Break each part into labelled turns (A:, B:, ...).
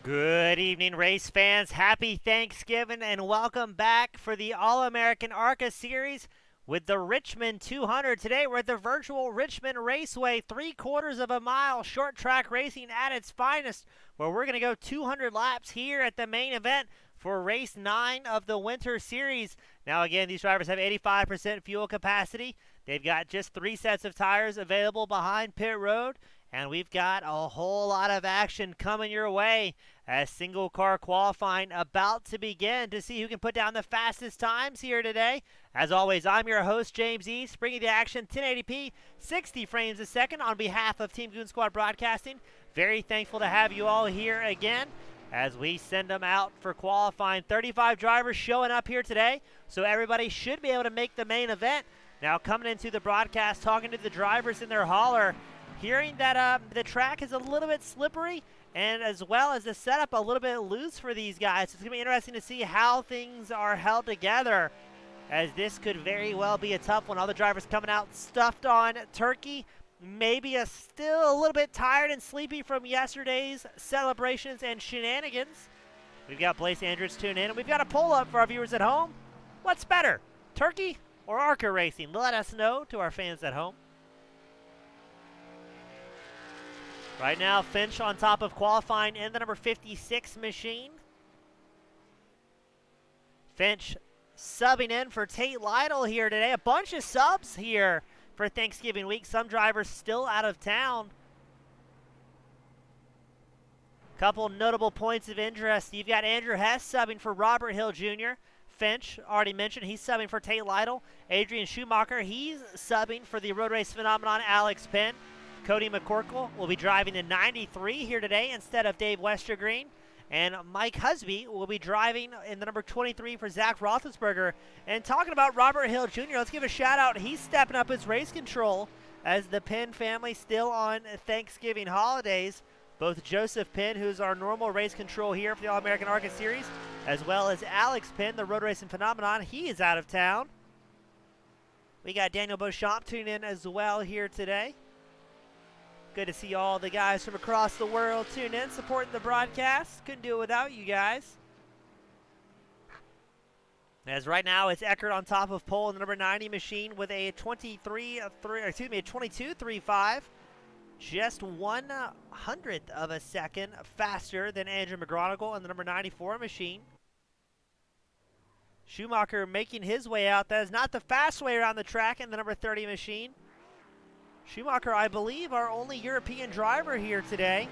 A: Good evening, race fans. Happy Thanksgiving and welcome back for the All-American ARCA Series with the Richmond 200. Today we're at the virtual Richmond Raceway, 3/4 of a mile short track racing at its finest, where we're going to go 200 laps here at the main event for race 9 of the Winter Series. Now again, these drivers have 85% fuel capacity. They've got just 3 sets of tires available behind pit road. And we've got a whole lot of action coming your way as single car qualifying about to begin to see who can put down the fastest times here today. As always, I'm your host, James East, bringing the action 1080p, 60 frames a second on behalf of Team Goon Squad Broadcasting. Very thankful to have you all here again as we send them out for qualifying. 35 drivers showing up here today, so everybody should be able to make the main event. Now coming into the broadcast, talking to the drivers in their hauler, hearing that the track is a little bit slippery and as well as the setup a little bit loose for these guys. It's going to be interesting to see how things are held together, as this could very well be a tough one. All the drivers coming out stuffed on turkey, maybe still a little bit tired and sleepy from yesterday's celebrations and shenanigans. We've got Blaze Andrews tuned in, and we've got a poll up for our viewers at home. What's better, turkey or ARCA racing? Let us know to our fans at home. Right now, Finch on top of qualifying in the number 56 machine. Finch subbing in for Tate Lytle here today. A bunch of subs here for Thanksgiving week. Some drivers still out of town. Couple notable points of interest. You've got Andrew Hess subbing for Robert Hill Jr. Finch, already mentioned, he's subbing for Tate Lytle. Adrian Schumacher, he's subbing for the road race phenomenon Alex Penn. Cody McCorkle will be driving the 93 here today instead of Dave Westergreen. And Mike Husby will be driving in the number 23 for Zach Roethlisberger. And talking about Robert Hill Jr., let's give a shout out. He's stepping up his race control as the Penn family still on Thanksgiving holidays. Both Joseph Penn, who's our normal race control here for the All-American ARCA Series, as well as Alex Penn, the road racing phenomenon. He is out of town. We got Daniel Beauchamp tuning in as well here today. Good to see all the guys from across the world tune in, supporting the broadcast. Couldn't do it without you guys. As right now, it's Eckert on top of pole in the number 90 machine with a 22.35, just 1/100th of a second faster than Andrew McGronigle in the number 94 machine. Schumacher making his way out. That is not the fast way around the track in the number 30 machine. Schumacher, I believe, our only European driver here today.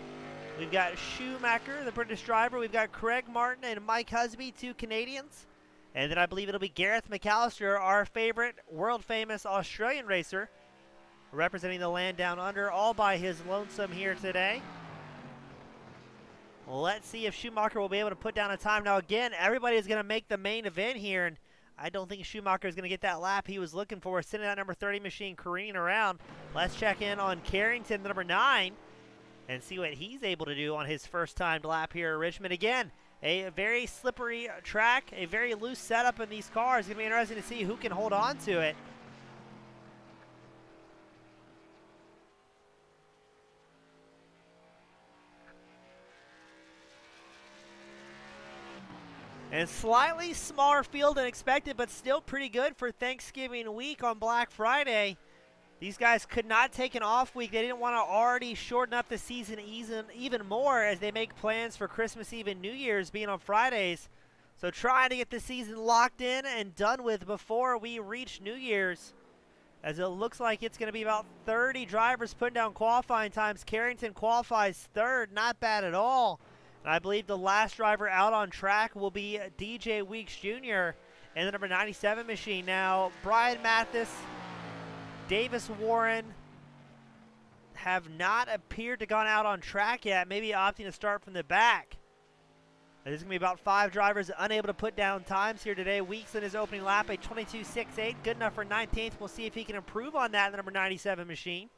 A: We've got Schumacher, the British driver. We've got Craig Martin and Mike Husby, 2 Canadians. And then I believe it'll be Gareth McAllister, our favorite world-famous Australian racer, representing the land down under all by his lonesome here today. Let's see if Schumacher will be able to put down a time. Now, again, everybody is going to make the main event here, and I don't think Schumacher is going to get that lap he was looking for, sitting that number 30 machine careening around. Let's check in on Carrington, the number 9, and see what he's able to do on his first timed lap here at Richmond. Again, a very slippery track, a very loose setup in these cars. It's going to be interesting to see who can hold on to it. And slightly smaller field than expected, but still pretty good for Thanksgiving week on Black Friday. These guys could not take an off week. They didn't want to already shorten up the season even more as they make plans for Christmas Eve and New Year's being on Fridays. So trying to get the season locked in and done with before we reach New Year's, as it looks like it's going to be about 30 drivers putting down qualifying times. Carrington qualifies 3rd, not bad at all. And I believe the last driver out on track will be DJ Weeks Jr. in the number 97 machine. Now, Brian Mathis, Davis Warren have not appeared to gone out on track yet, maybe opting to start from the back. There's going to be about 5 drivers unable to put down times here today. Weeks in his opening lap, a 22.68, good enough for 19th. We'll see if he can improve on that in the number 97 machine.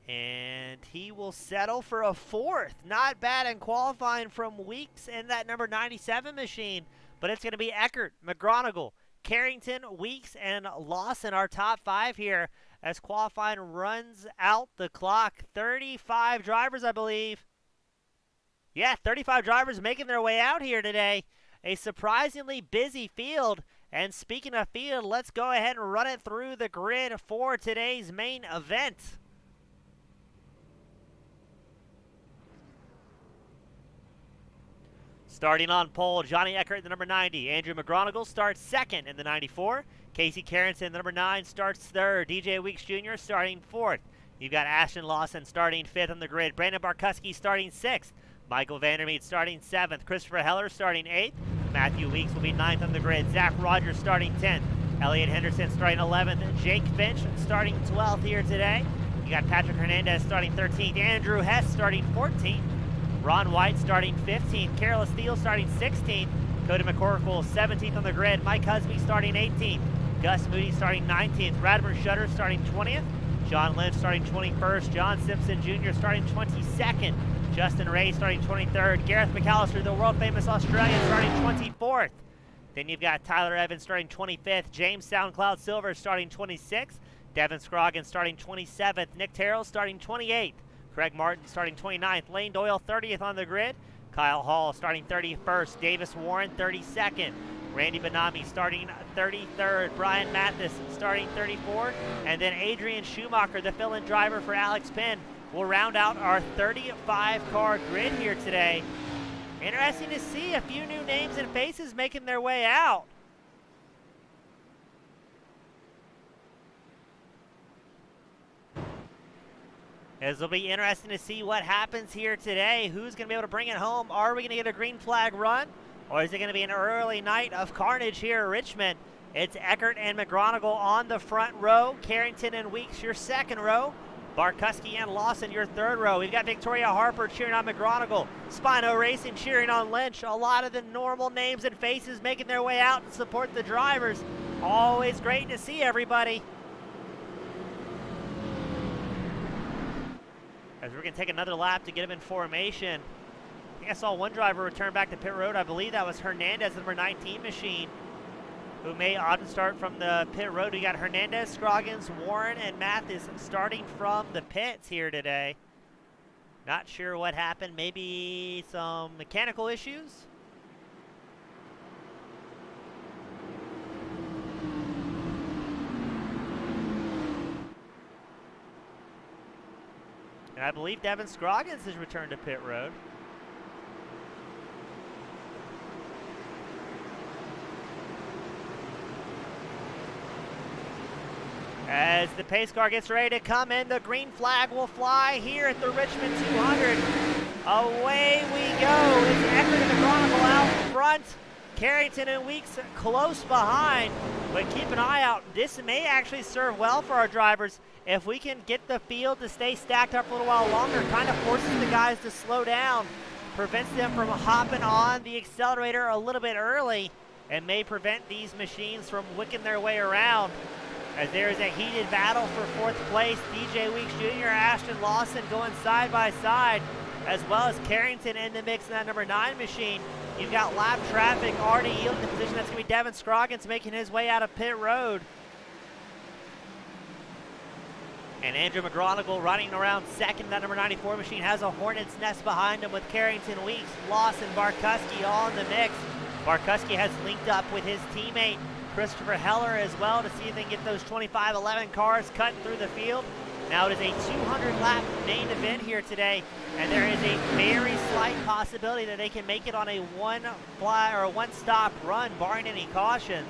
A: And he will settle for a 4th. Not bad in qualifying from Weeks in that number 97 machine. But it's going to be Eckert, McGronigle, Carrington, Weeks, and Lawson are top 5 here as qualifying runs out the clock. 35 drivers, I believe. Yeah, 35 drivers making their way out here today. A surprisingly busy field. And speaking of field, let's go ahead and run it through the grid for today's main event. Starting on pole, Johnny Eckert in the number 90. Andrew McGonigal starts second in the 94. Casey Carrington, the number 9, starts third. DJ Weeks Jr. starting fourth. You've got Ashton Lawson starting fifth on the grid. Brandon Barkuski starting sixth. Michael Vandermeet starting 7th. Christopher Heller starting 8th. Matthew Weeks will be 9th on the grid. Zach Rogers starting 10th. Elliot Henderson starting 11th. Jake Finch starting 12th here today. You got Patrick Hernandez starting 13th. Andrew Hess starting 14th. Ron White starting 15th. Carol Steele starting 16th. Cody McCorkle 17th on the grid. Mike Husby starting 18th. Gus Moody starting 19th. Radburn Shutter starting 20th. John Lynch starting 21st. John Simpson Jr. starting 22nd. Justin Ray starting 23rd. Gareth McAllister, the world-famous Australian, starting 24th. Then you've got Tyler Evans starting 25th. James SoundCloud Silver starting 26th. Devin Scroggins starting 27th. Nick Terrell starting 28th. Craig Martin starting 29th. Lane Doyle 30th on the grid. Kyle Hall starting 31st. Davis Warren 32nd. Randy Benami starting 33rd. Brian Mathis starting 34th. And then Adrian Schumacher, the fill-in driver for Alex Penn, will round out our 35-car grid here today. Interesting to see a few new names and faces making their way out. It'll be interesting to see what happens here today. Who's going to be able to bring it home? Are we going to get a green flag run? Or is it going to be an early night of carnage here at Richmond? It's Eckert and McGonigal on the front row. Carrington and Weeks, your second row. Barkuski and Lawson, your third row. We've got Victoria Harper cheering on McGonigal. Spino Racing cheering on Lynch. A lot of the normal names and faces making their way out to support the drivers. Always great to see everybody. As we're going to take another lap to get them in formation. I think I saw one driver return back to pit road. I believe that was Hernandez, the number 19 machine, who may auto start from the pit road. We got Hernandez, Scroggins, Warren, and Mathis starting from the pits here today. Not sure what happened. Maybe some mechanical issues. And I believe Devin Scroggins has returned to pit road. As the pace car gets ready to come in, the green flag will fly here at the Richmond 200. Away we go. It's Eckert and McGonigal out front. Carrington and Weeks close behind. But keep an eye out. This may actually serve well for our drivers. If we can get the field to stay stacked up a little while longer, kind of forces the guys to slow down, prevents them from hopping on the accelerator a little bit early, and may prevent these machines from wicking their way around. As there is a heated battle for fourth place. DJ Weeks Jr., Ashton Lawson going side by side, as well as Carrington in the mix in that number 9 machine. You've got lap traffic already yielding the position. That's going to be Devin Scroggins making his way out of pit road. And Andrew McGonigal running around second. That number 94 machine has a hornet's nest behind him with Carrington, Weeks, Lawson, Barkuski all in the mix. Barkuski has linked up with his teammate Christopher Heller as well to see if they can get those 25-11 cars cutting through the field. Now it is a 200-lap main event here today, and there is a very slight possibility that they can make it on a one-stop run, barring any cautions.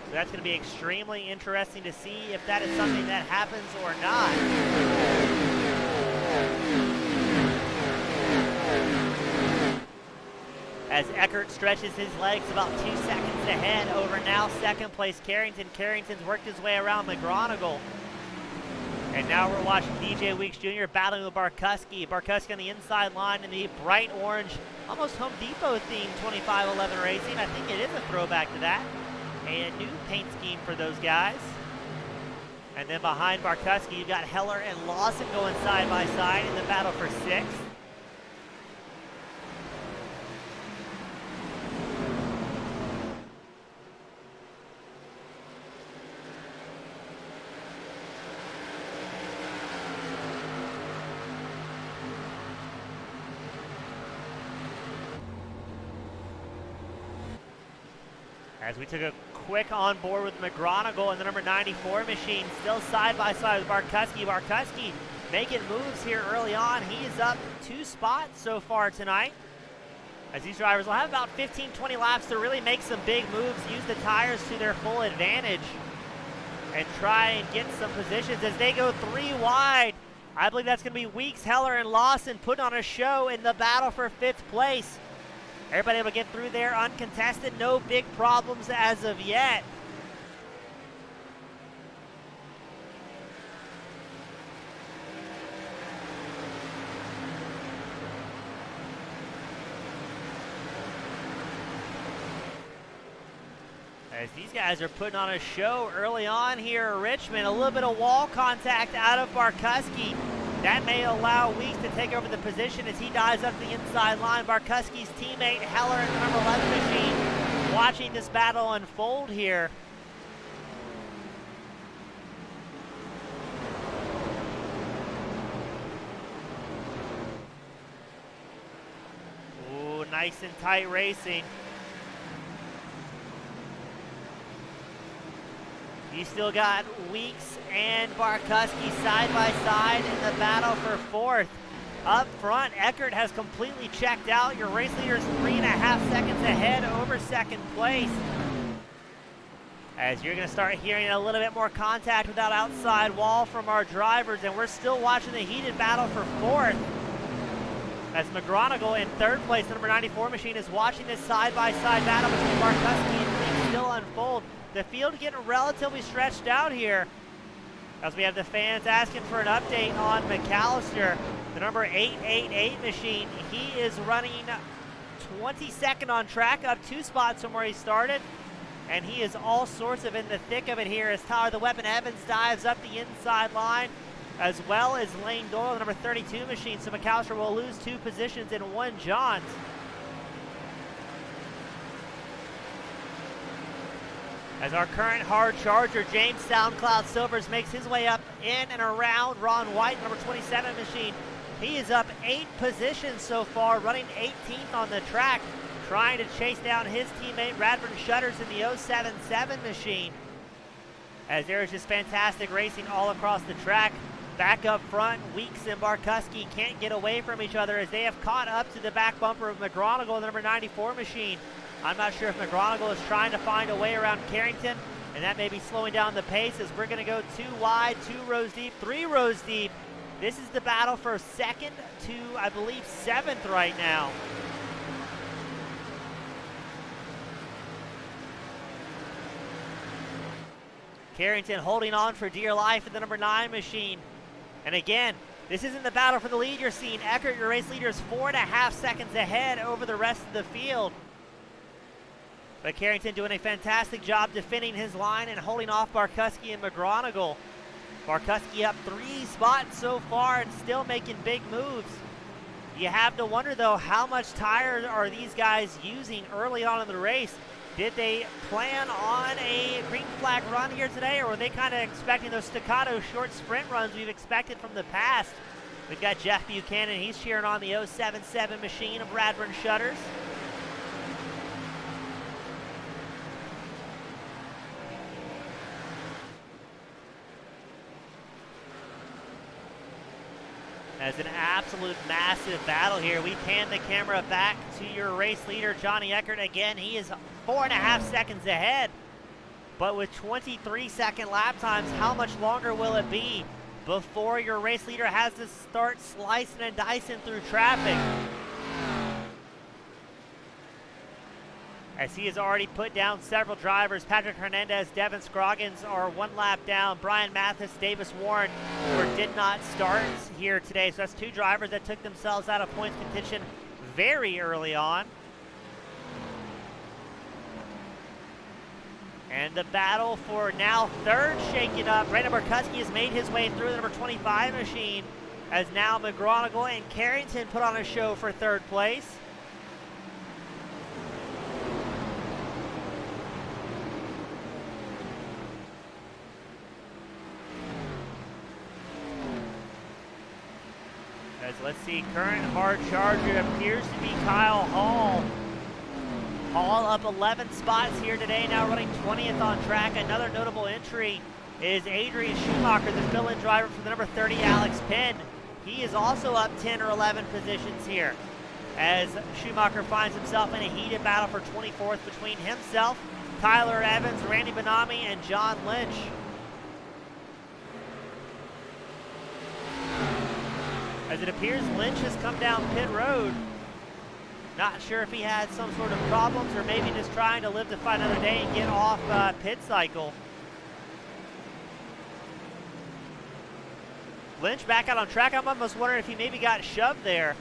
A: So that's going to be extremely interesting to see if that is something that happens or not. As Eckert stretches his legs about 2 seconds ahead over now second place Carrington. Carrington's worked his way around McGonigal. And now we're watching DJ Weeks Jr. battling with Barkuski. Barkuski on the inside line in the bright orange, almost Home Depot themed 2511 Racing. I think it is a throwback to that. A new paint scheme for those guys. And then behind Barkuski, you've got Heller and Lawson going side by side in the battle for 6th. As we took a quick on board with McGronigal and the number 94 machine, still side by side with Barkuski. Barkuski making moves here early on. He is up 2 spots so far tonight. As these drivers will have about 15-20 laps to really make some big moves, use the tires to their full advantage, and try and get some positions as they go 3 wide. I believe that's going to be Weeks, Heller, and Lawson putting on a show in the battle for 5th place. Everybody able to get through there uncontested. No big problems as of yet. As these guys are putting on a show early on here at Richmond. A little bit of wall contact out of Barkuski. That may allow Weeks to take over the position as he dives up the inside line. Barkuski's teammate Heller in the number 11 machine watching this battle unfold here. Ooh, nice and tight racing. You still got Weeks and Barkuski side by side in the battle for 4th. Up front, Eckert has completely checked out. Your race leader is 3.5 seconds ahead over 2nd place. As you're going to start hearing a little bit more contact without outside wall from our drivers, and we're still watching the heated battle for 4th. As McGronigal in 3rd place, the number 94 machine, is watching this side by side battle between Barkuski and Weeks still unfold. The field getting relatively stretched out here as we have the fans asking for an update on McAllister, the number 888 machine. He is running 22nd on track, up 2 spots from where he started, and he is all sorts of in the thick of it here as Tyler the Weapon Evans dives up the inside line, as well as Lane Doyle, the number 32 machine. So McAllister will lose 2 positions in 1 Johns. As our current hard charger, James SoundCloud Silvers, makes his way up in and around Ron White, number 27 machine. He is up 8 positions so far, running 18th on the track, trying to chase down his teammate Radburn Shutters in the 077 machine. As there is just fantastic racing all across the track. Back up front, Weeks and Barkuski can't get away from each other as they have caught up to the back bumper of McGronigal, the number 94 machine. I'm not sure if McGronigal is trying to find a way around Carrington, and that may be slowing down the pace as we're going to go 2 wide, 2 rows deep, 3 rows deep. This is the battle for 2nd to, I believe, 7th right now. Carrington holding on for dear life in the number 9 machine. And again, this isn't the battle for the lead you're seeing. Eckert, your race leader, is 4.5 seconds ahead over the rest of the field. But Carrington doing a fantastic job defending his line and holding off Barkuski and McGronigal. Barkuski up 3 spots so far and still making big moves. You have to wonder, though, how much tires are these guys using early on in the race? Did they plan on a green flag run here today, or were they kind of expecting those staccato short sprint runs we've expected from the past? We've got Jeff Buchanan. He's cheering on the 077 machine of Radburn Shutters. As an absolute massive battle here. We pan the camera back to your race leader, Johnny Eckert. Again, he is 4.5 seconds ahead. But with 23-second lap times, how much longer will it be before your race leader has to start slicing and dicing through traffic? As he has already put down several drivers. Patrick Hernandez, Devin Scroggins are 1 lap down. Brian Mathis, Davis Warren did not start here today. So that's 2 drivers that took themselves out of points contention very early on. And the battle for now 3rd shaking up. Brandon Barkuski has made his way through the number 25 machine, as now McGronigal and Carrington put on a show for 3rd place. As let's see, current hard charger appears to be Kyle Hall. all up 11 spots here today, now running 20th on track. Another notable entry is Adrian Schumacher, the fill-in driver for the number 30 Alex Penn. He is also up 10 or 11 positions here, as Schumacher finds himself in a heated battle for 24th between himself, Tyler Evans, Randy Benami, and John Lynch. As it appears, Lynch has come down pit road. Not sure if he had some sort of problems or maybe just trying to live to fight another day and get off pit cycle. Lynch back out on track. I'm almost wondering if he maybe got shoved there.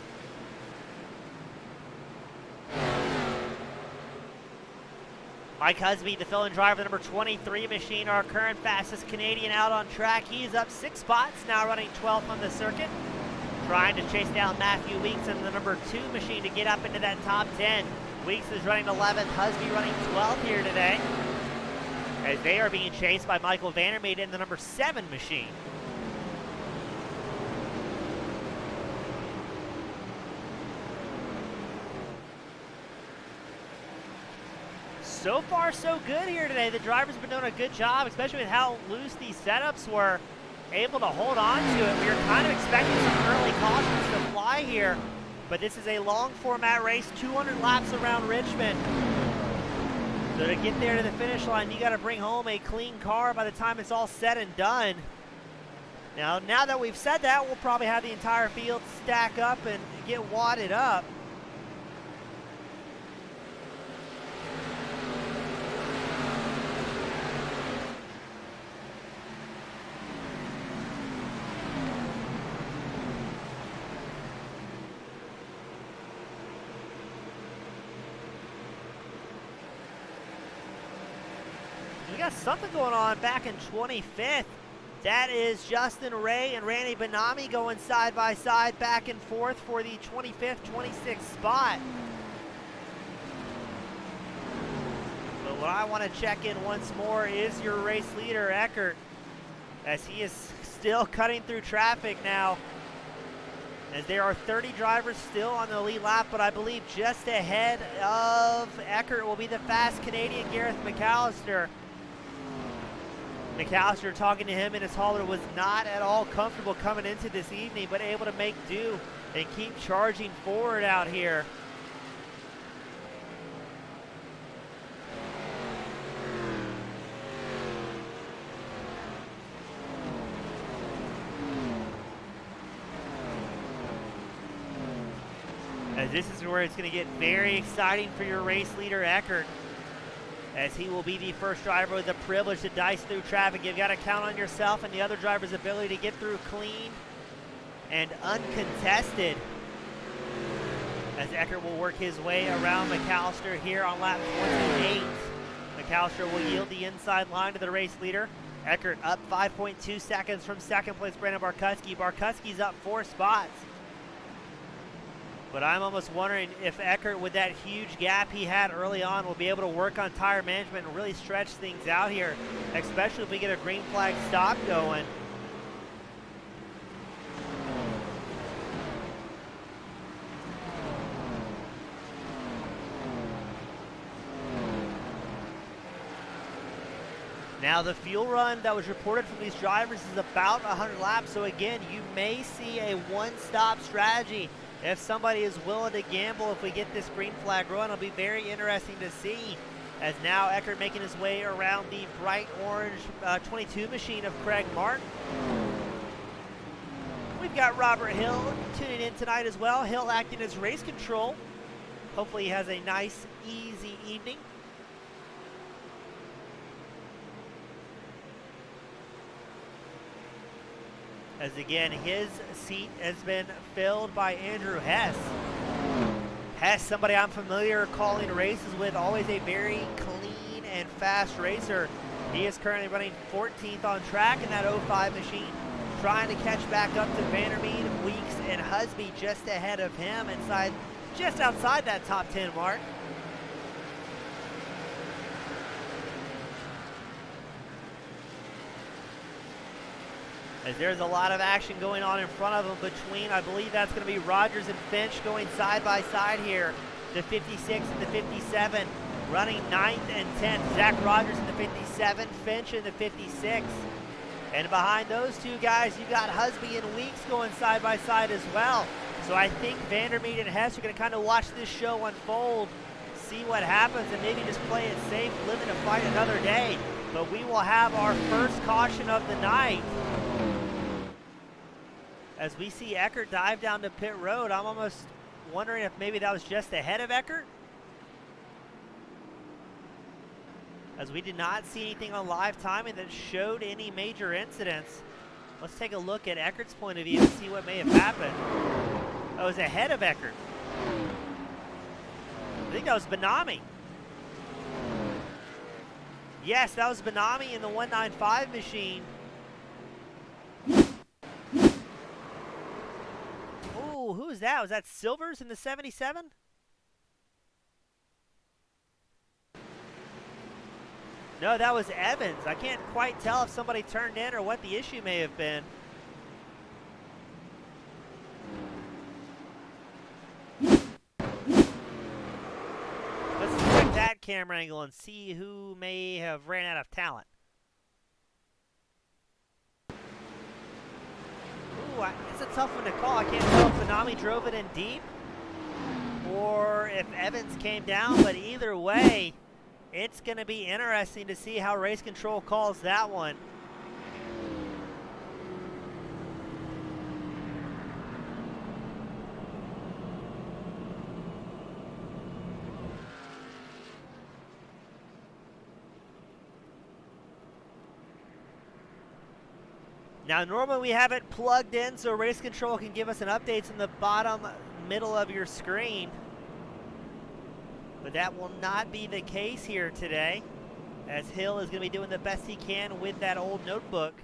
A: Mike Husby, the fill-in driver, the number 23 machine, our current fastest Canadian out on track. He's up 6 spots, now running 12th on the circuit. Trying to chase down Matthew Weeks and the number 2 machine to get up into that top 10. Weeks is running 11th, Husby running 12th here today, as they are being chased by Michael Vandermeer in the number 7 machine. So far, so good here today. The drivers have been doing a good job, especially with how loose these setups were. Able to hold on to it. We were kind of expecting some early cautions to fly here, but this is a long format race, 200 laps around Richmond. So to get there to the finish line, you got to bring home a clean car by the time it's all said and done. Now that we've said that, we'll probably have the entire field stack up and get wadded up. We got something going on back in 25th. That is Justin Ray and Randy Benami going side by side back and forth for the 25th, 26th spot. But what I want to check in once more is your race leader, Eckert, as he is still cutting through traffic now, as there are 30 drivers still on the lead lap, but I believe just ahead of Eckert will be the fast Canadian Gareth McAllister. McAllister, talking to him in his hauler, was not at all comfortable coming into this evening, but able to make do and keep charging forward out here. As this is where it's going to get very exciting for your race leader, Eckert, as he will be the first driver with the privilege to dice through traffic. You've got to count on yourself and the other driver's ability to get through clean and uncontested, as Eckert will work his way around McAllister here on lap 28. McAllister will yield the inside line to the race leader. Eckert up 5.2 seconds from second place Brandon Barkutsky. Barkutsky's up 4 spots. But I'm almost wondering if Eckert, with that huge gap he had early on, will be able to work on tire management and really stretch things out here, especially if we get a green flag stop going. Now the fuel run that was reported from these drivers is about 100 laps, so again, you may see a one-stop strategy. If somebody is willing to gamble, if we get this green flag run, it'll be very interesting to see. As now Eckert making his way around the bright orange 22 machine of Craig Martin. We've got Robert Hill tuning in tonight as well. Hill acting as race control. Hopefully he has a nice, easy evening. As again, his seat has been filled by Andrew Hess. Hess, somebody I'm familiar calling races with, always a very clean and fast racer. He is currently running 14th on track in that 05 machine, trying to catch back up to Vandermeer, Weeks, and Husby just ahead of him, just outside that top 10 mark. As there's a lot of action going on in front of them between, I believe that's going to be Rogers and Finch going side by side here. the 56 and the 57, running 9th and 10th. Zach Rogers in the 57, Finch in the 56. And behind those two guys, you got Husby and Weeks going side by side as well. So I think Vandermeer and Hess are going to kind of watch this show unfold, see what happens, and maybe just play it safe, live in a fight another day. But we will have our first caution of the night. As we see Eckert dive down to pit road, I'm almost wondering if maybe that was just ahead of Eckert. As we did not see anything on live timing that showed any major incidents. Let's take a look at Eckert's point of view and see what may have happened. That was ahead of Eckert. I think that was Benami. Yes, that was Benami in the 195 machine. Ooh, who was that? Was that Silvers in the 77? No, that was Evans. I can't quite tell if somebody turned in or what the issue may have been. Let's check that camera angle and see who may have ran out of talent. Ooh, it's a tough one to call. I can't tell if Benami drove it in deep or if Evans came down, but either way, it's going to be interesting to see how race control calls that one. Now, normally we have it plugged in so race control can give us an update in the bottom middle of your screen. But that will not be the case here today, as Hill is going to be doing the best he can with that old notebook.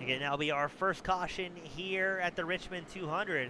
A: Again, that'll be our first caution here at the Richmond 200.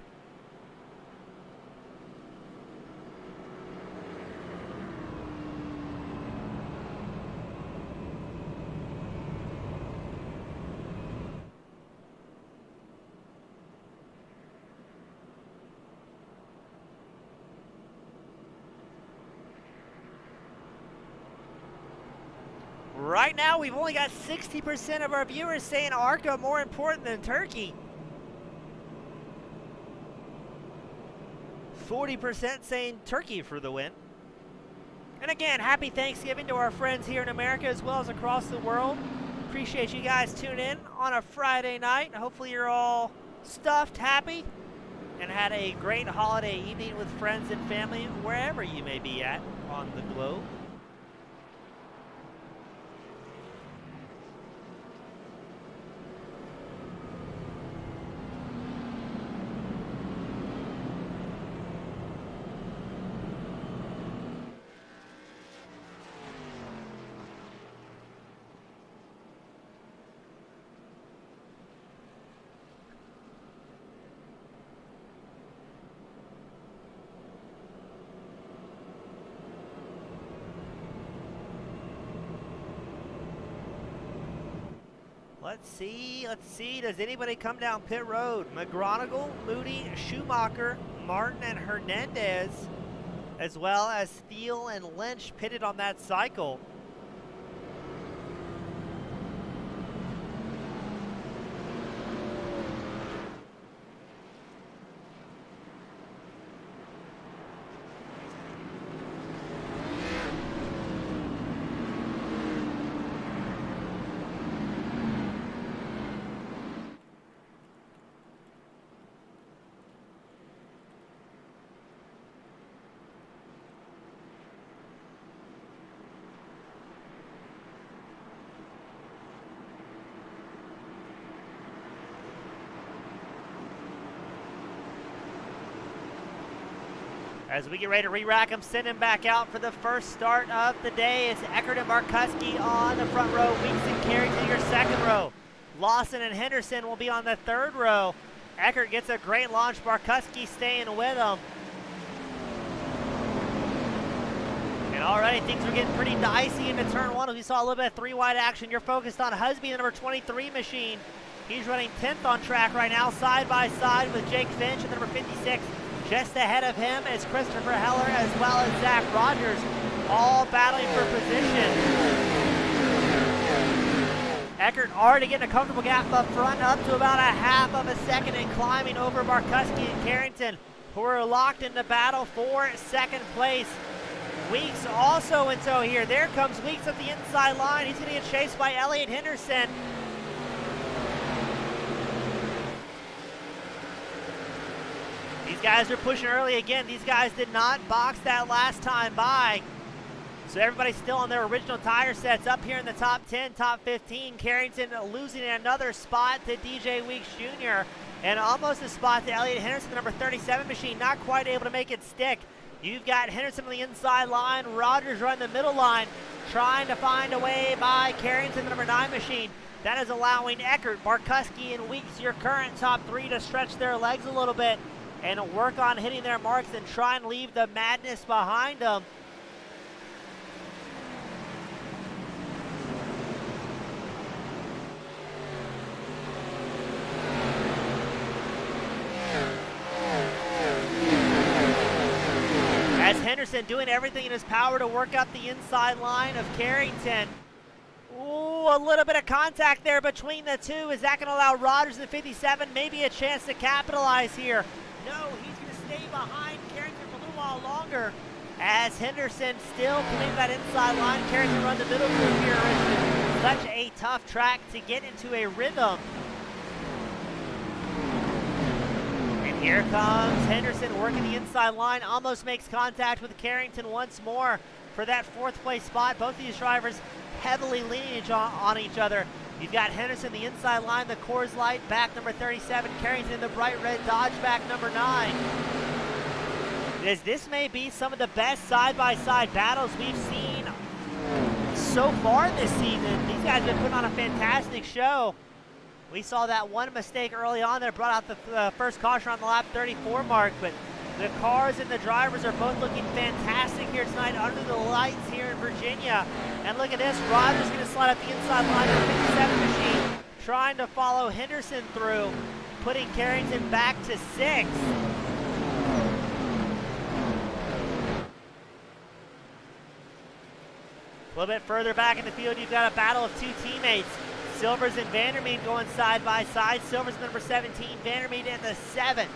A: Right now, we've only got 60% of our viewers saying ARCA more important than Turkey. 40% saying Turkey for the win. And again, happy Thanksgiving to our friends here in America as well as across the world. Appreciate you guys tuning in on a Friday night. Hopefully you're all stuffed, happy, and had a great holiday evening with friends and family wherever you may be at on the globe. Let's see. Does anybody come down pit road? McGronigal, Moody, Schumacher, Martin, and Hernandez, as well as Thiel and Lynch pitted on that cycle. As we get ready to re-rack him, send him back out for the first start of the day. It's Eckert and Markuski on the front row. Weeks and Carey to your second row. Lawson and Henderson will be on the third row. Eckert gets a great launch. Markuski staying with him. already things were getting pretty dicey into turn 1 as we saw a little bit of 3-wide action. You're focused on Husby, the number 23 machine. He's running 10th on track right now, side by side with Jake Finch and the number 56. Just ahead of him is Christopher Heller as well as Zach Rogers, all battling for position. Eckert already getting a comfortable gap up front, up to about a half of a second and climbing over Barkuski and Carrington, who are locked in the battle for second place. Weeks also in tow here. There comes Weeks up the inside line. He's going to get chased by Elliott Henderson. These guys are pushing early again. These guys did not box that last time by. So everybody's still on their original tire sets up here in the top 10, top 15. Carrington losing another spot to DJ Weeks Jr. and almost a spot to Elliott Henderson, the number 37 machine. Not quite able to make it stick. You've got Henderson on the inside line. Rogers running the middle line, trying to find a way by Carrington, the number 9 machine. That is allowing Eckert, Barkuski, and Weeks, your current top 3, to stretch their legs a little bit and work on hitting their marks and try and leave the madness behind them. As Henderson doing everything in his power to work up the inside line of Carrington. Ooh, a little bit of contact there between the two. Is that going to allow Rogers in 57 maybe a chance to capitalize here? No, he's going to stay behind Carrington for a little while longer as Henderson still pulling that inside line. Carrington run the middle groove here at Richmond. Such a tough track to get into a rhythm. And here comes Henderson working the inside line. Almost makes contact with Carrington once more for that 4th place spot. Both of these drivers heavily leaning on each other. You've got Henderson the inside line, the Coors Light back number 37, Carrington the bright red Dodge back number 9. As this may be some of the best side-by-side battles we've seen so far this season. These guys have been putting on a fantastic show. We saw that one mistake early on that brought out the first caution on the lap 34 mark, but the cars and the drivers are both looking fantastic here tonight under the lights here in Virginia. And look at this, Rogers going to slide up the inside line of the 57 machine, trying to follow Henderson through, putting Carrington back to 6th. A little bit further back in the field, you've got a battle of 2 teammates. Silvers and Vandermeed going side by side. Silvers number 17, Vandermeed in the 7th.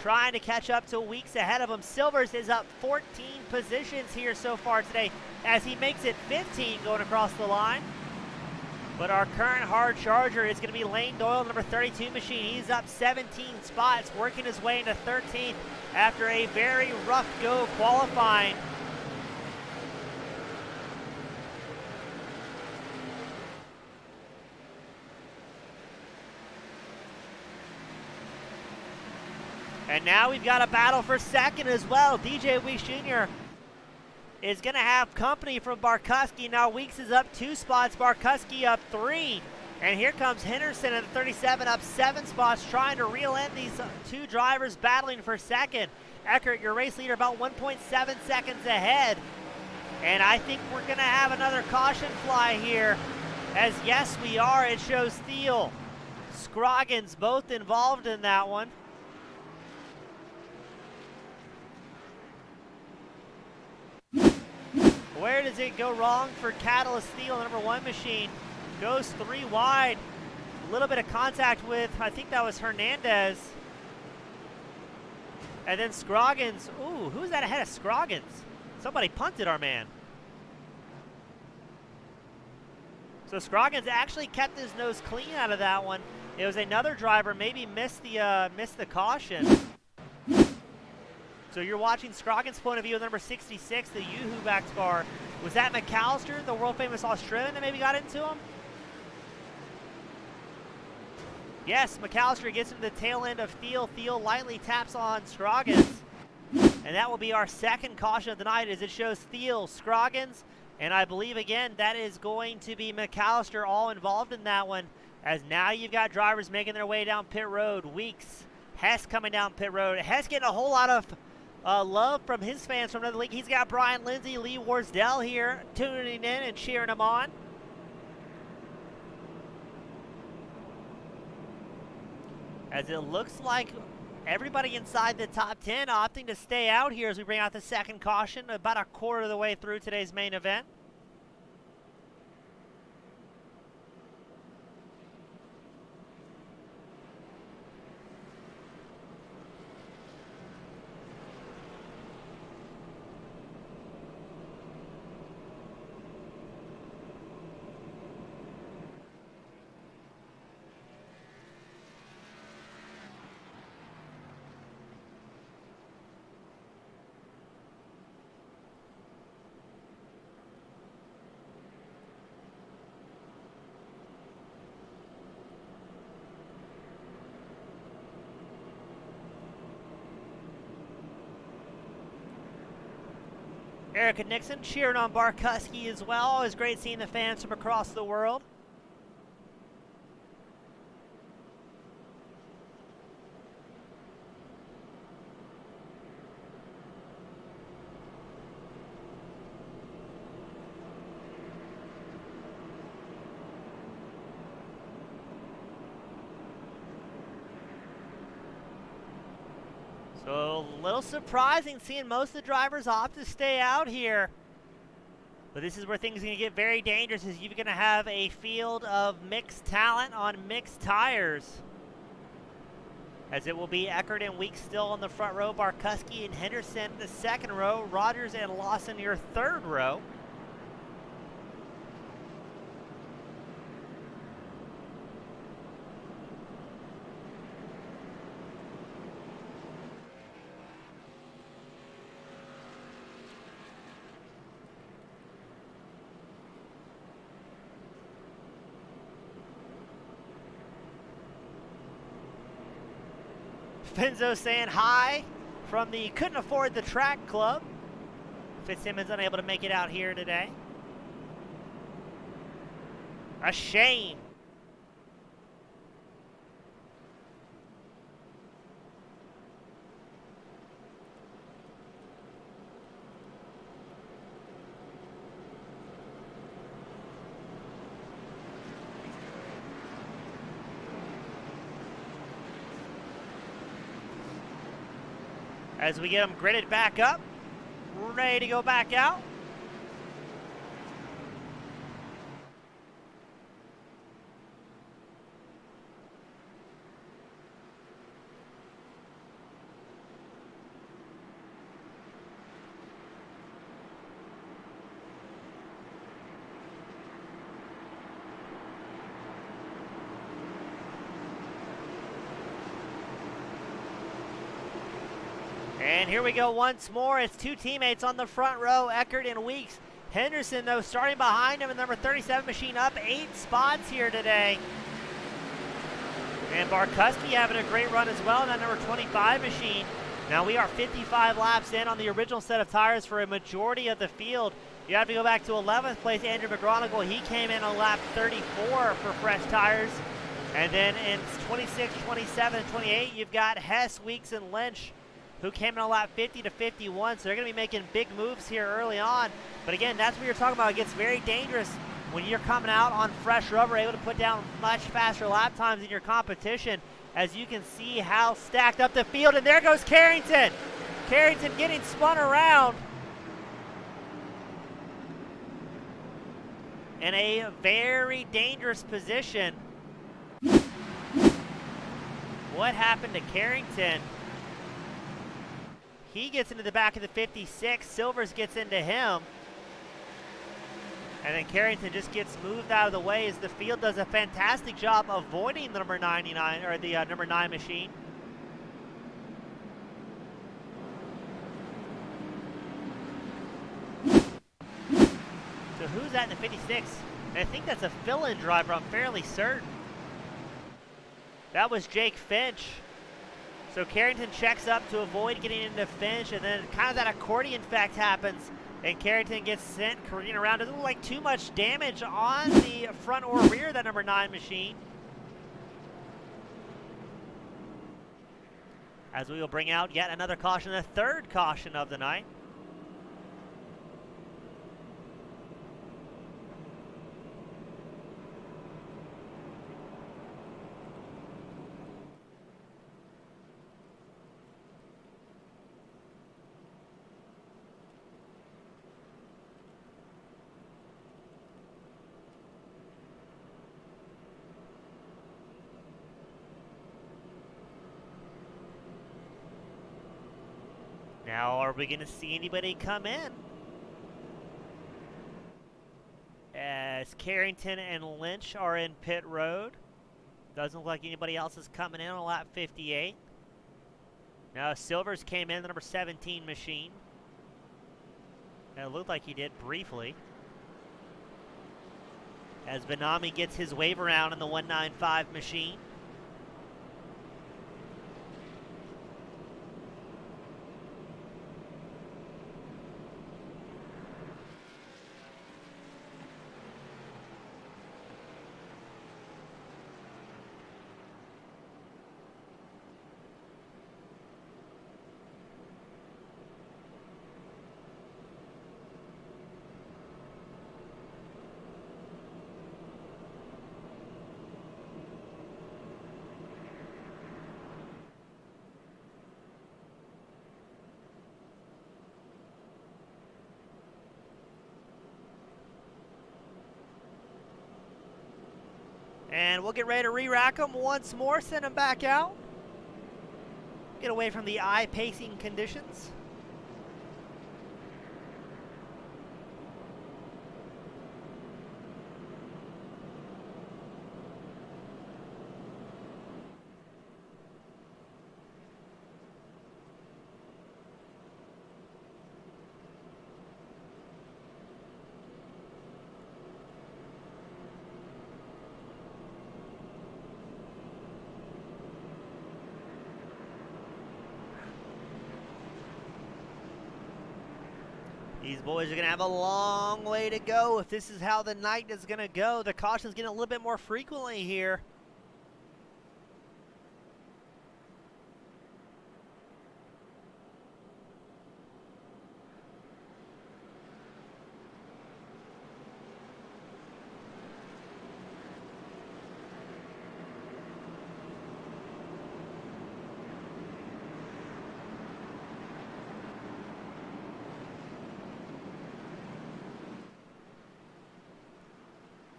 A: Trying to catch up to Weeks ahead of him. Silvers is up 14 positions here so far today as he makes it 15 going across the line. But our current hard charger is going to be Lane Doyle, number 32 machine. He's up 17 spots, working his way into 13th after a very rough go qualifying. And now we've got a battle for second as well. DJ Weeks Jr. is going to have company from Barkuski. Now Weeks is up 2 spots, Barkuski up 3. And here comes Henderson at the 37, up 7 spots, trying to reel in these 2 drivers battling for second. Eckert, your race leader, about 1.7 seconds ahead. And I think we're going to have another caution fly here. As yes, we are. It shows Thiel, Scroggins both involved in that one. Where does it go wrong for Catalyst Steel, number 1 machine? Goes 3 wide. A little bit of contact with, I think that was Hernandez. And then Scroggins. Ooh, who's that ahead of Scroggins? Somebody punted our man. So Scroggins actually kept his nose clean out of that one. It was another driver, maybe missed the caution. So you're watching Scroggins' point of view of number 66, the Yoo-Hoo backed car. Was that McAllister, the world-famous Australian, that maybe got into him? Yes, McAllister gets into the tail end of Thiel. Thiel lightly taps on Scroggins. And that will be our second caution of the night as it shows Thiel, Scroggins, and I believe, again, that is going to be McAllister all involved in that one. As now you've got drivers making their way down pit road. Weeks, Hess coming down pit road. Hess getting a whole lot of love from his fans from another league. He's got Brian Lindsay, Lee Warsdell here tuning in and cheering him on. As it looks like everybody inside the top 10 opting to stay out here as we bring out the second caution about a quarter of the way through today's main event. Erica Nixon cheering on Barkuski as well. Always great seeing the fans from across the world. So a little surprising seeing most of the drivers opt to stay out here. But this is where things are going to get very dangerous, as you're going to have a field of mixed talent on mixed tires. As it will be Eckert and Weeks still in the front row, Barkuski and Henderson in the second row, Rogers and Lawson your third row. Finzo saying hi from the Couldn't Afford the Track Club. Fitzsimmons unable to make it out here today. A shame. As we get them gridded back up, ready to go back out. And here we go once more. It's two teammates on the front row, Eckert and Weeks. Henderson, though, starting behind him in number 37 machine, up 8 spots here today. And Barkuski having a great run as well in that number 25 machine. Now we are 55 laps in on the original set of tires for a majority of the field. You have to go back to 11th place, Andrew McGronigle. He came in on lap 34 for fresh tires. And then in 26, 27, 28, you've got Hess, Weeks, and Lynch, who came in on lap 50 to 51. So they're going to be making big moves here early on. But again, that's what you're talking about. It gets very dangerous when you're coming out on fresh rubber, able to put down much faster lap times than your competition. As you can see how stacked up the field. And there goes Carrington. Carrington getting spun around in a very dangerous position. What happened to Carrington? He gets into the back of the 56. Silvers gets into him. And then Carrington just gets moved out of the way as the field does a fantastic job avoiding the number 99 or the number 9 machine. So who's that in the 56? And I think that's a fill-in driver, I'm fairly certain. That was Jake Finch. So Carrington checks up to avoid getting into Finch, and then kind of that accordion effect happens, and Carrington gets sent careening around. Doesn't look like too much damage on the front or rear of that number 9 machine. as we will bring out yet another caution, the third caution of the night. Now, are we going to see anybody come in? As Carrington and Lynch are in pit road. Doesn't look like anybody else is coming in on lap 58. Now, Silvers came in, the number 17 machine. And it looked like he did briefly. As Benami gets his wave around in the 195 machine. And we'll get ready to re-rack them once more, send them back out. Get away from the eye pacing conditions. These boys are going to have a long way to go if this is how the night is going to go. The caution's getting a little bit more frequently here.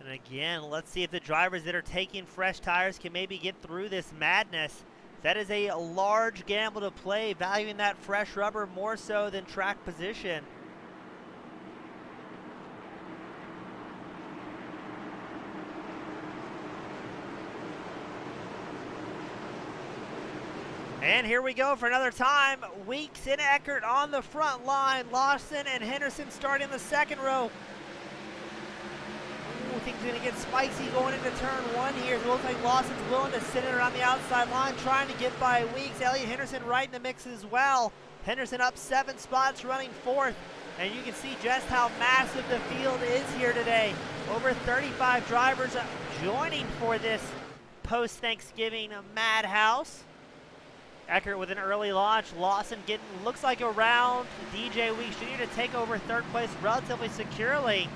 A: And again, let's see if the drivers that are taking fresh tires can maybe get through this madness. That is a large gamble to play, valuing that fresh rubber more so than track position. And here we go for another time. Weeks and Eckert on the front line. Lawson and Henderson starting the second row. Things are going to get spicy going into turn one here. It looks like Lawson's willing to sit it around the outside line, trying to get by Weeks. Elliot Henderson right in the mix as well. Henderson up 7 spots, running fourth. And you can see just how massive the field is here today. Over 35 drivers joining for this post-Thanksgiving madhouse. Eckert with an early launch. Lawson getting, looks like around DJ Weeks Jr. to take over third place relatively securely.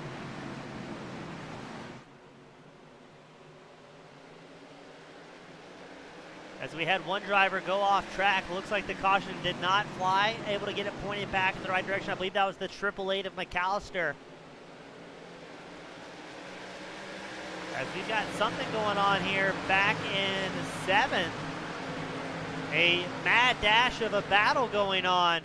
A: As we had one driver go off track, looks like the caution did not fly, able to get it pointed back in the right direction. I believe that was the 888 of McAllister. As we've got something going on here back in 7th. A mad dash of a battle going on.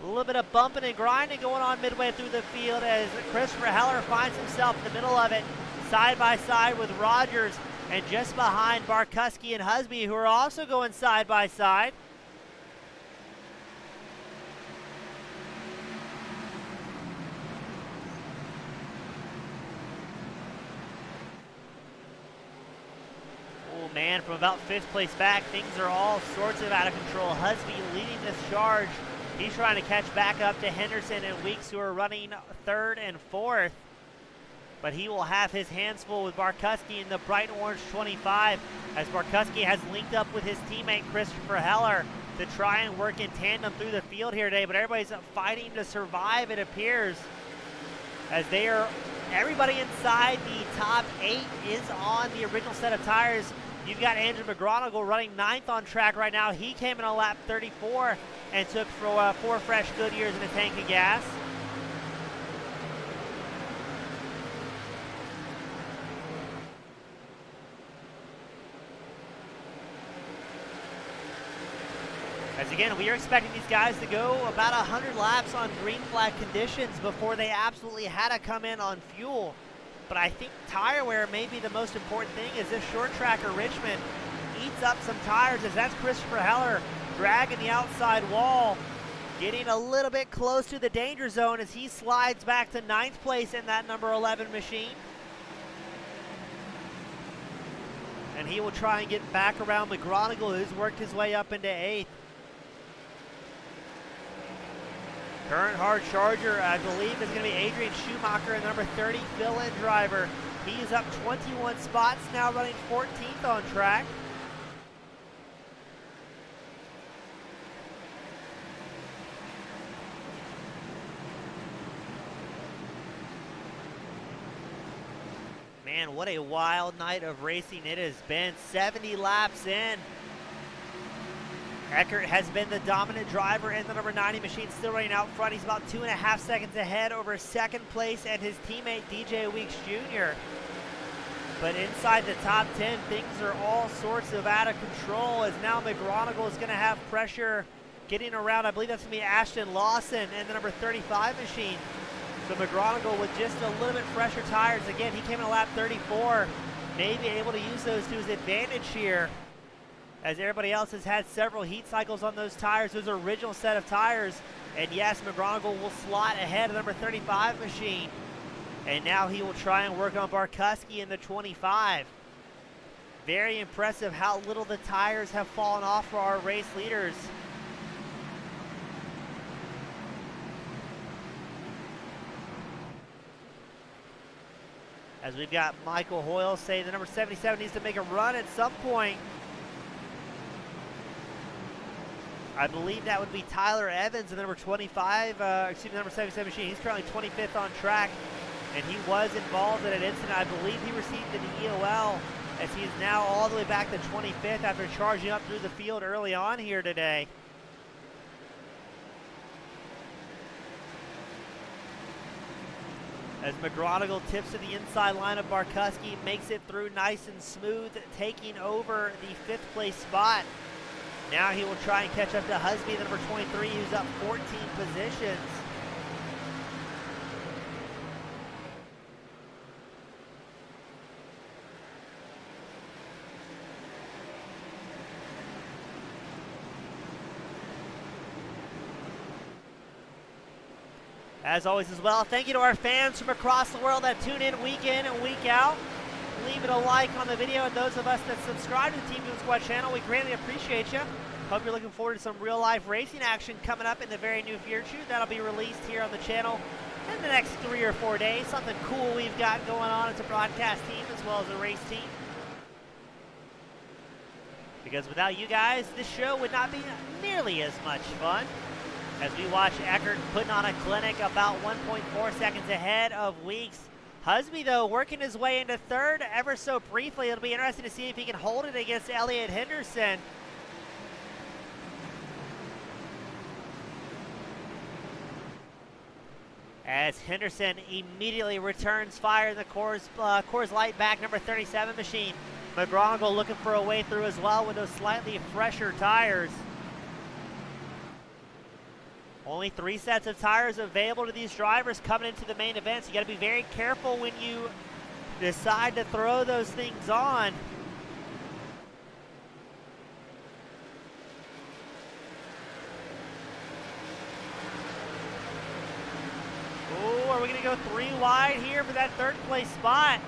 A: A little bit of bumping and grinding going on midway through the field as Christopher Heller finds himself in the middle of it, side by side with Rogers. And just behind Barkuski and Husby, who are also going side by side. Oh man, from about 5th place back, things are all sorts of out of control. Husby leading this charge. He's trying to catch back up to Henderson and Weeks, who are running 3rd and 4th. but he will have his hands full with Barkuski in the bright orange 25, as Barkuski has linked up with his teammate Christopher Heller to try and work in tandem through the field here today, but everybody's fighting to survive, it appears, as everybody inside the top 8 is on the original set of tires. You've got Andrew McGronigle running 9th on track right now. He came in on lap 34 and took 4 fresh Goodyears and a tank of gas. As again, we are expecting these guys to go about 100 laps on green flag conditions before they absolutely had to come in on fuel. But I think tire wear may be the most important thing, as this short tracker Richmond eats up some tires, as that's Christopher Heller dragging the outside wall, getting a little bit close to the danger zone as he slides back to 9th place in that number 11 machine. And he will try and get back around McGronigle, who's worked his way up into 8th. Current hard charger, I believe, is going to be Adrian Schumacher, a number 30 fill-in driver. He's up 21 spots, now running 14th on track. Man, what a wild night of racing it has been. 70 laps in. Eckert has been the dominant driver in the number 90 machine, still running out front. He's about 2.5 seconds ahead over 2nd place and his teammate DJ Weeks Jr. But inside the top 10, things are all sorts of out of control, as now McGronigle is going to have pressure getting around. I believe that's going to be Ashton Lawson in the number 35 machine. So McGronigle with just a little bit fresher tires. Again, he came in lap 34, maybe able to use those to his advantage here, as everybody else has had several heat cycles on those tires, those original set of tires. And yes, McGronigle will slot ahead of the number 35 machine. And now he will try and work on Barkuski in the 25. Very impressive how little the tires have fallen off for our race leaders. As we've got Michael Hoyle saying the number 77 needs to make a run at some point. I believe that would be Tyler Evans, the number 25, the number 77 machine. He's currently 25th on track, and he was involved in an incident. I believe he received an EOL, as he is now all the way back to 25th after charging up through the field early on here today. As McGronigle tips to the inside line of Barkuski, makes it through nice and smooth, taking over the 5th place spot. Now he will try and catch up to Husby, the number 23, who's up 14 positions. As always as well, thank you to our fans from across the world that tune in week in and week out. Leaving a like on the video, and those of us that subscribe to the Team Boom Squad channel, we greatly appreciate you. Hope you're looking forward to some real life racing action coming up in the very near future. That'll be released here on the channel in the next 3 or 4 days. Something cool we've got going on as a broadcast team as well as a race team. Because without you guys, this show would not be nearly as much fun. As we watch Eckert putting on a clinic about 1.4 seconds ahead of Weeks. Husby, though, working his way into 3rd ever so briefly. It'll be interesting to see if he can hold it against Elliott Henderson. As Henderson immediately returns fire in the Coors Light back number 37 machine. McGronigle looking for a way through as well with those slightly fresher tires. Only 3 sets of tires available to these drivers coming into the main event, so you got to be very careful when you decide to throw those things on. Oh, are we going to go 3 wide here for that 3rd place spot?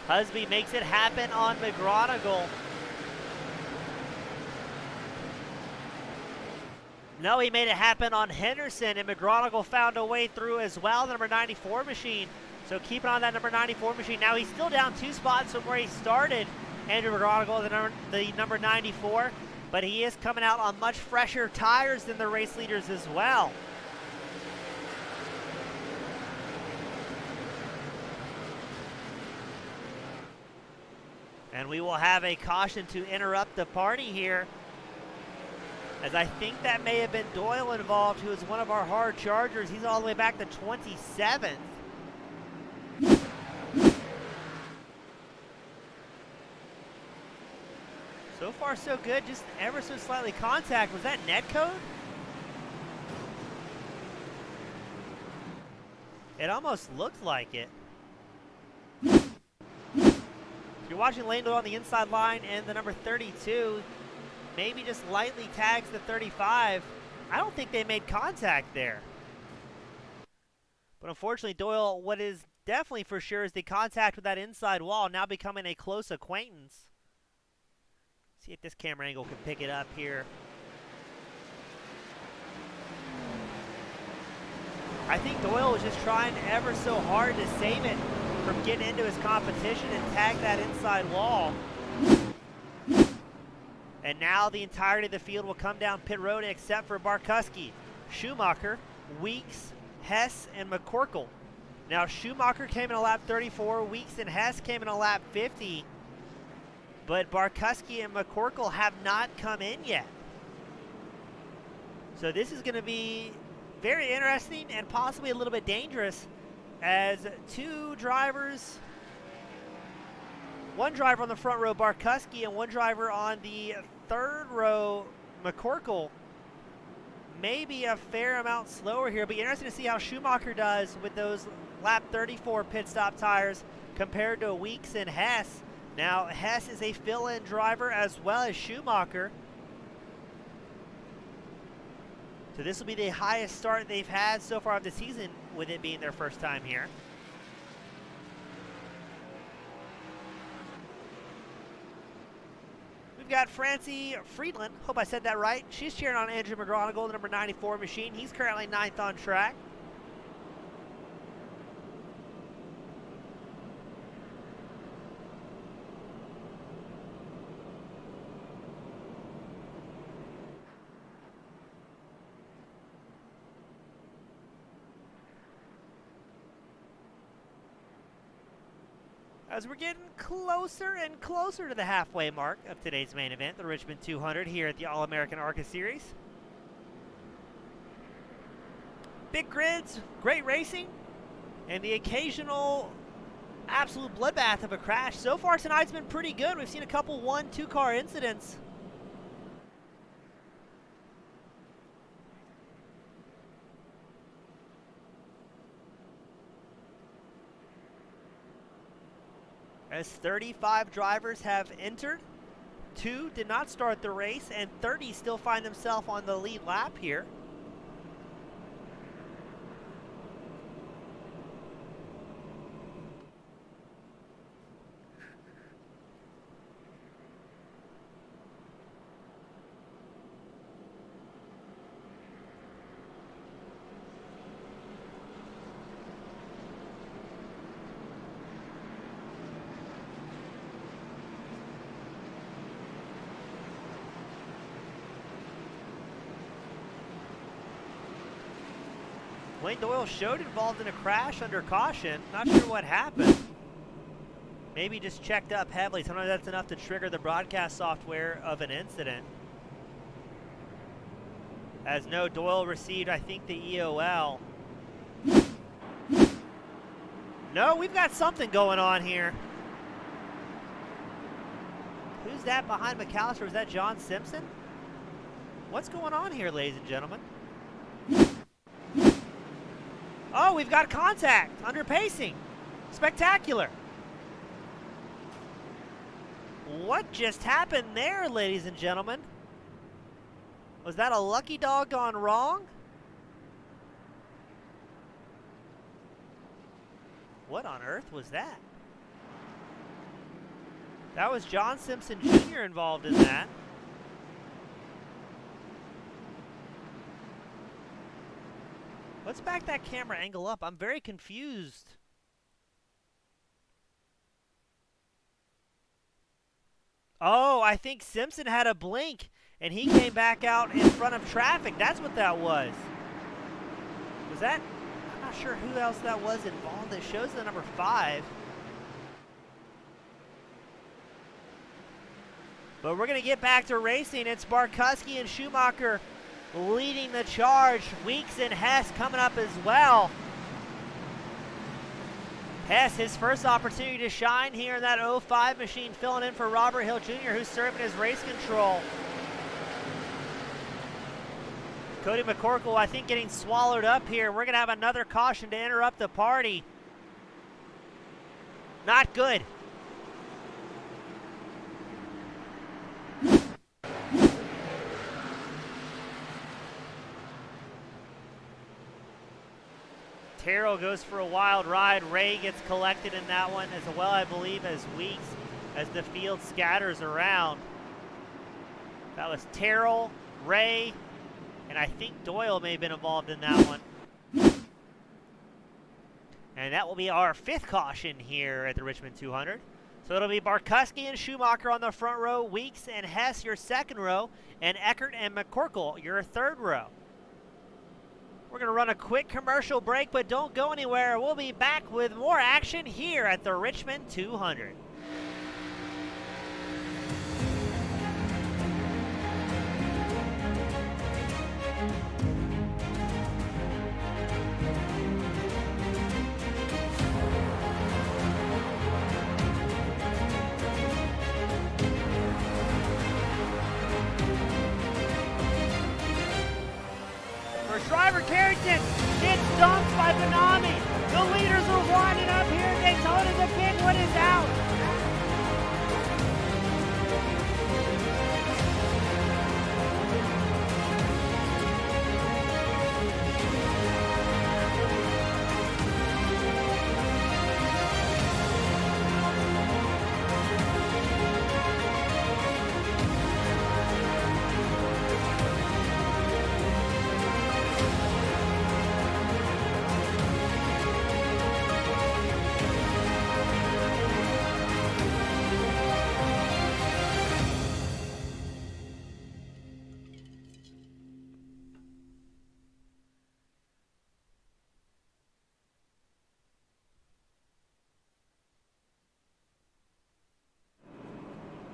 A: Husby makes it happen on McGronigle. No, he made it happen on Henderson, and McGronigle found a way through as well, the number 94 machine. So keep on that number 94 machine. Now he's still down 2 spots from where he started, Andrew McGronigle, the number 94, but he is coming out on much fresher tires than the race leaders as well. And we will have a caution to interrupt the party here, as I think that may have been Doyle involved, who is one of our hard chargers. He's all the way back to 27th. So far so good, just ever so slightly contact. Was that net code? It almost looked like it. If you're watching Lando on the inside line and the number 32, maybe just lightly tags the 35. I don't think they made contact there. But unfortunately, Doyle, what is definitely for sure is the contact with that inside wall, now becoming a close acquaintance. See if this camera angle can pick it up here. I think Doyle was just trying ever so hard to save it from getting into his competition and tag that inside wall. And now the entirety of the field will come down pit road except for Barkuski, Schumacher, Weeks, Hess, and McCorkle. Now Schumacher came in a lap 34, Weeks and Hess came in a lap 50, but Barkuski and McCorkle have not come in yet. So this is going to be very interesting and possibly a little bit dangerous, as two drivers, one driver on the front row, Barkuski, and one driver on the third row, McCorkle, may be a fair amount slower here. But interesting to see how Schumacher does with those lap 34 pit stop tires compared to Weeks and Hess. Now, Hess is a fill-in driver as well as Schumacher. So this will be the highest start they've had so far of the season, with it being their first time here. We've got Francie Friedland, hope I said that right. She's cheering on Andrew McGronigle, the number 94 machine. He's currently 9th on track. As we're getting closer and closer to the halfway mark of today's main event, the Richmond 200 here at the All-American ARCA Series. Big grids, great racing, and the occasional absolute bloodbath of a crash. So far tonight's been pretty good. We've seen a couple 1-2 car incidents. As 35 drivers have entered, 2 did not start the race, and 30 still find themselves on the lead lap here. Wayne Doyle showed involved in a crash under caution. Not sure what happened. Maybe just checked up heavily. Sometimes that's enough to trigger the broadcast software of an incident. As no, Doyle received, I think, the EOL. No, we've got something going on here. Who's that behind McAllister? Was that John Simpson? What's going on here, ladies and gentlemen? Oh, we've got contact under pacing. Spectacular. What just happened there, ladies and gentlemen? Was that a lucky dog gone wrong? What on earth was that? That was John Simpson Jr. involved in that. Let's back that camera angle up. I'm very confused. Oh, I think Simpson had a blink, and he came back out in front of traffic. That's what that was. Was that? I'm not sure who else that was involved. It shows the number 5. But we're going to get back to racing. It's Barkowski and Schumacher leading the charge. Weeks and Hess coming up as well. Hess, his first opportunity to shine here in that 05 machine, filling in for Robert Hill Jr., who's serving as race control. Cody McCorkle, I think, getting swallowed up here. We're going to have another caution to interrupt the party. Not good. Terrell goes for a wild ride. Ray gets collected in that one as well, I believe, as Weeks, as the field scatters around. That was Terrell, Ray, and I think Doyle may have been involved in that one. And that will be our 5th caution here at the Richmond 200. So it'll be Barkowski and Schumacher on the front row, Weeks and Hess your 2nd row, and Eckert and McCorkle your 3rd row. We're going to run a quick commercial break, but don't go anywhere. We'll be back with more action here at the Richmond 200. Driver Carrington gets dumped by Benami. The leaders are winding up here. Daytona. The big one is out.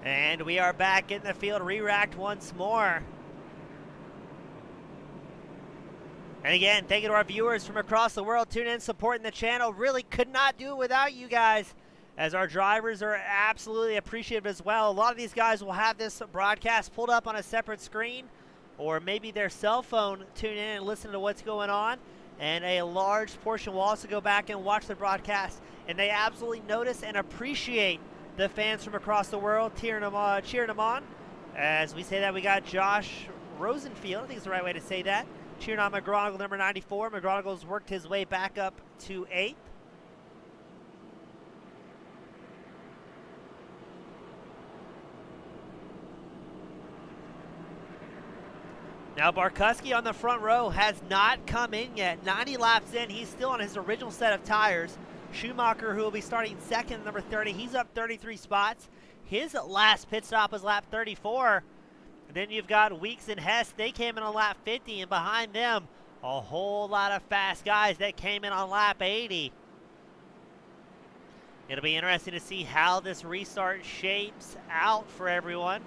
A: And we are back in the field, re-racked once more. And again, thank you to our viewers from across the world tuning in, supporting the channel. Really could not do it without you guys, as our drivers are absolutely appreciative as well. A lot of these guys will have this broadcast pulled up on a separate screen, or maybe their cell phone, tune in and listen to what's going on. And a large portion will also go back and watch the broadcast, and they absolutely notice and appreciate the fans from across the world cheering them on. As we say that, we got Josh Rosenfield, I think it's the right way to say that, cheering on McGronigle, number 94. McGronigle's worked his way back up to 8th. Now Barkowski on the front row has not come in yet. 90 laps in, he's still on his original set of tires. Schumacher, who will be starting 2nd, number 30, he's up 33 spots. His last pit stop was lap 34. And then you've got Weeks and Hess. They came in on lap 50, and behind them, a whole lot of fast guys that came in on lap 80. It'll be interesting to see how this restart shapes out for everyone.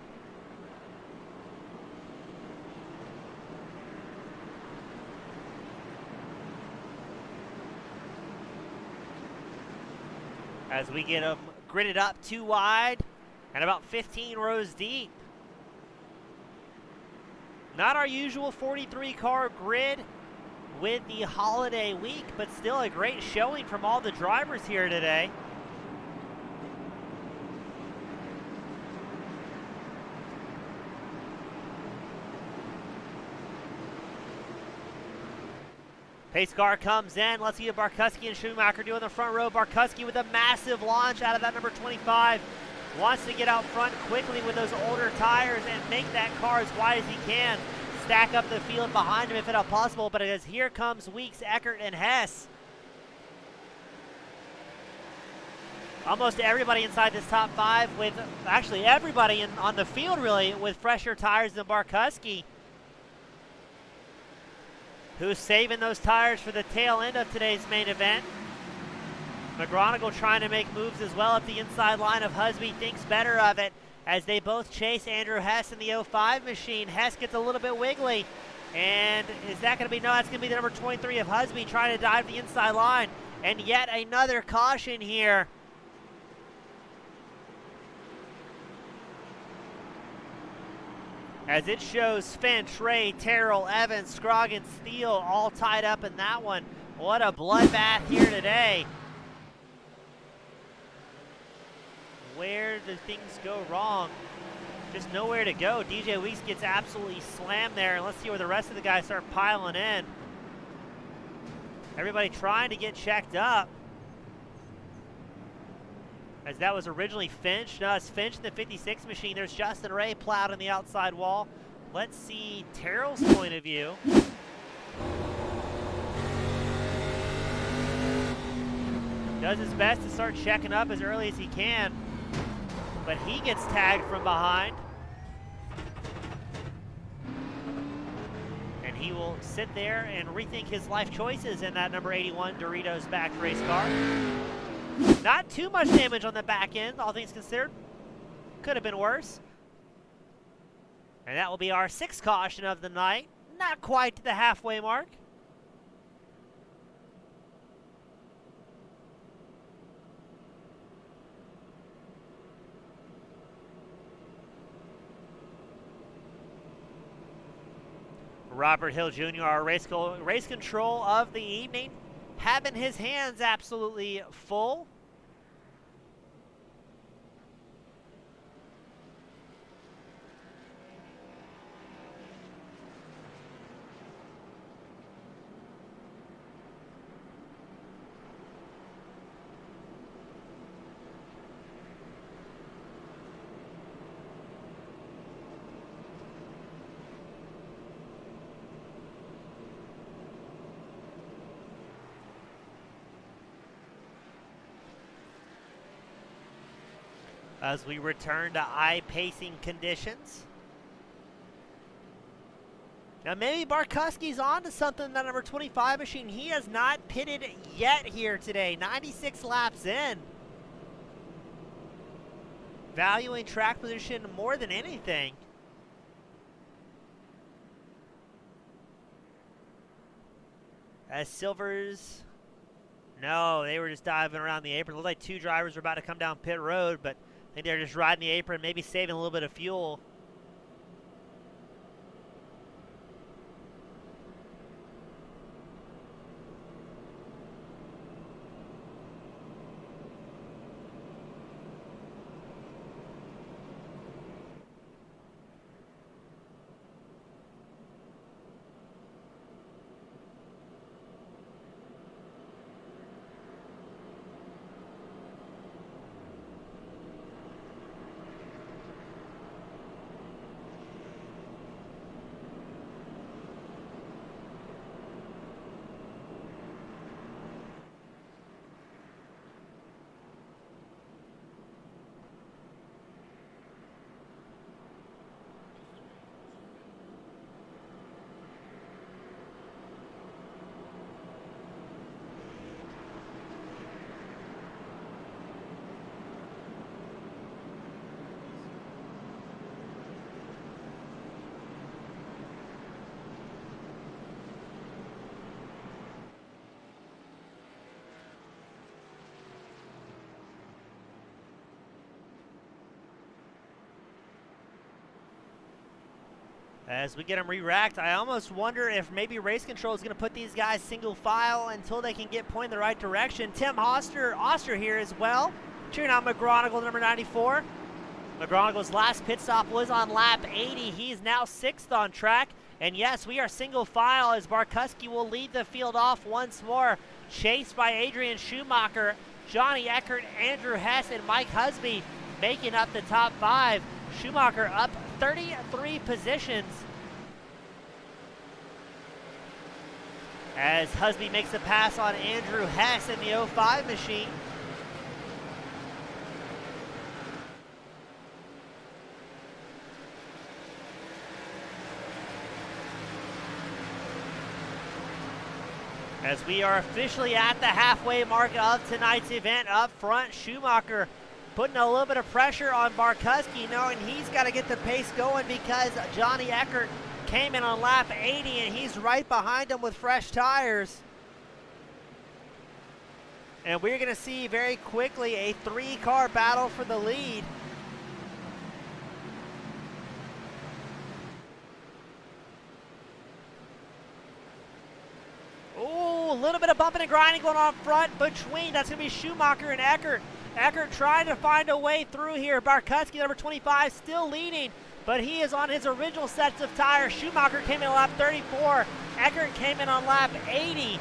A: As we get them gridded up 2 wide and about 15 rows deep. Not our usual 43-car grid with the holiday week, but still a great showing from all the drivers here today. Pace car comes in. Let's see what Barkowski and Schumacher do in the front row. Barkowski with a massive launch out of that number 25. Wants to get out front quickly with those older tires and make that car as wide as he can. stack up the field behind him if at all possible, but as here comes Weeks, Eckert, and Hess. Almost everybody inside this top 5 with, actually everybody on the field really, with fresher tires than Barkowski, who's saving those tires for the tail end of today's main event. McGronigle trying to make moves as well up the inside line of Husby, thinks better of it as they both chase Andrew Hess in the 05 machine. Hess gets a little bit wiggly, and is that going to be, no, that's going to be the number 23 of Husby trying to dive the inside line, and yet another caution here. As it shows Finch, Ray, Terrell, Evans, Scroggins, Steele all tied up in that one. What a bloodbath here today. Where do things go wrong? Just nowhere to go. DJ Weeks gets absolutely slammed there. And let's see where the rest of the guys start piling in. Everybody trying to get checked up. As that was originally Finch. Now it's Finch in the 56 machine. There's Justin Ray plowed on the outside wall. Let's see Terrell's point of view. Does his best to start checking up as early as he can, but he gets tagged from behind. And he will sit there and rethink his life choices in that number 81 Doritos backed race car. Not too much damage on the back end, all things considered. Could have been worse. And that will be our 6th caution of the night. Not quite to the halfway mark. Robert Hill Jr., our race control of the evening, having his hands absolutely full. As we return to eye-pacing conditions. Now maybe Barkowski's on to something in that number 25 machine. He has not pitted yet here today. 96 laps in. Valuing track position more than anything. As Silvers, no, they were just diving around the apron. Looked like 2 drivers were about to come down pit road, but I think they're just riding the apron, maybe saving a little bit of fuel. As we get them re-racked, I almost wonder if maybe race control is going to put these guys single file until they can get pointed in the right direction. Tim Oster here as well, cheering on McGronigle, number 94. McGronigle's last pit stop was on lap 80. He's now 6th on track. And yes, we are single file as Barkowski will lead the field off once more, chased by Adrian Schumacher, Johnny Eckert, Andrew Hess, and Mike Husby making up the top 5. Schumacher up 33 positions. as Husby makes the pass on Andrew Hess in the 05 machine. As we are officially at the halfway mark of tonight's event, up front, Schumacher putting a little bit of pressure on Barkuski, knowing he's got to get the pace going because Johnny Eckert came in on lap 80 and he's right behind him with fresh tires. And we're going to see very quickly a 3-car battle for the lead. Ooh, a little bit of bumping and grinding going on front between. That's going to be Schumacher and Eckert. Eckert trying to find a way through here. Barkuski, number 25, still leading, but he is on his original sets of tires. Schumacher came in on lap 34. Eckert came in on lap 80.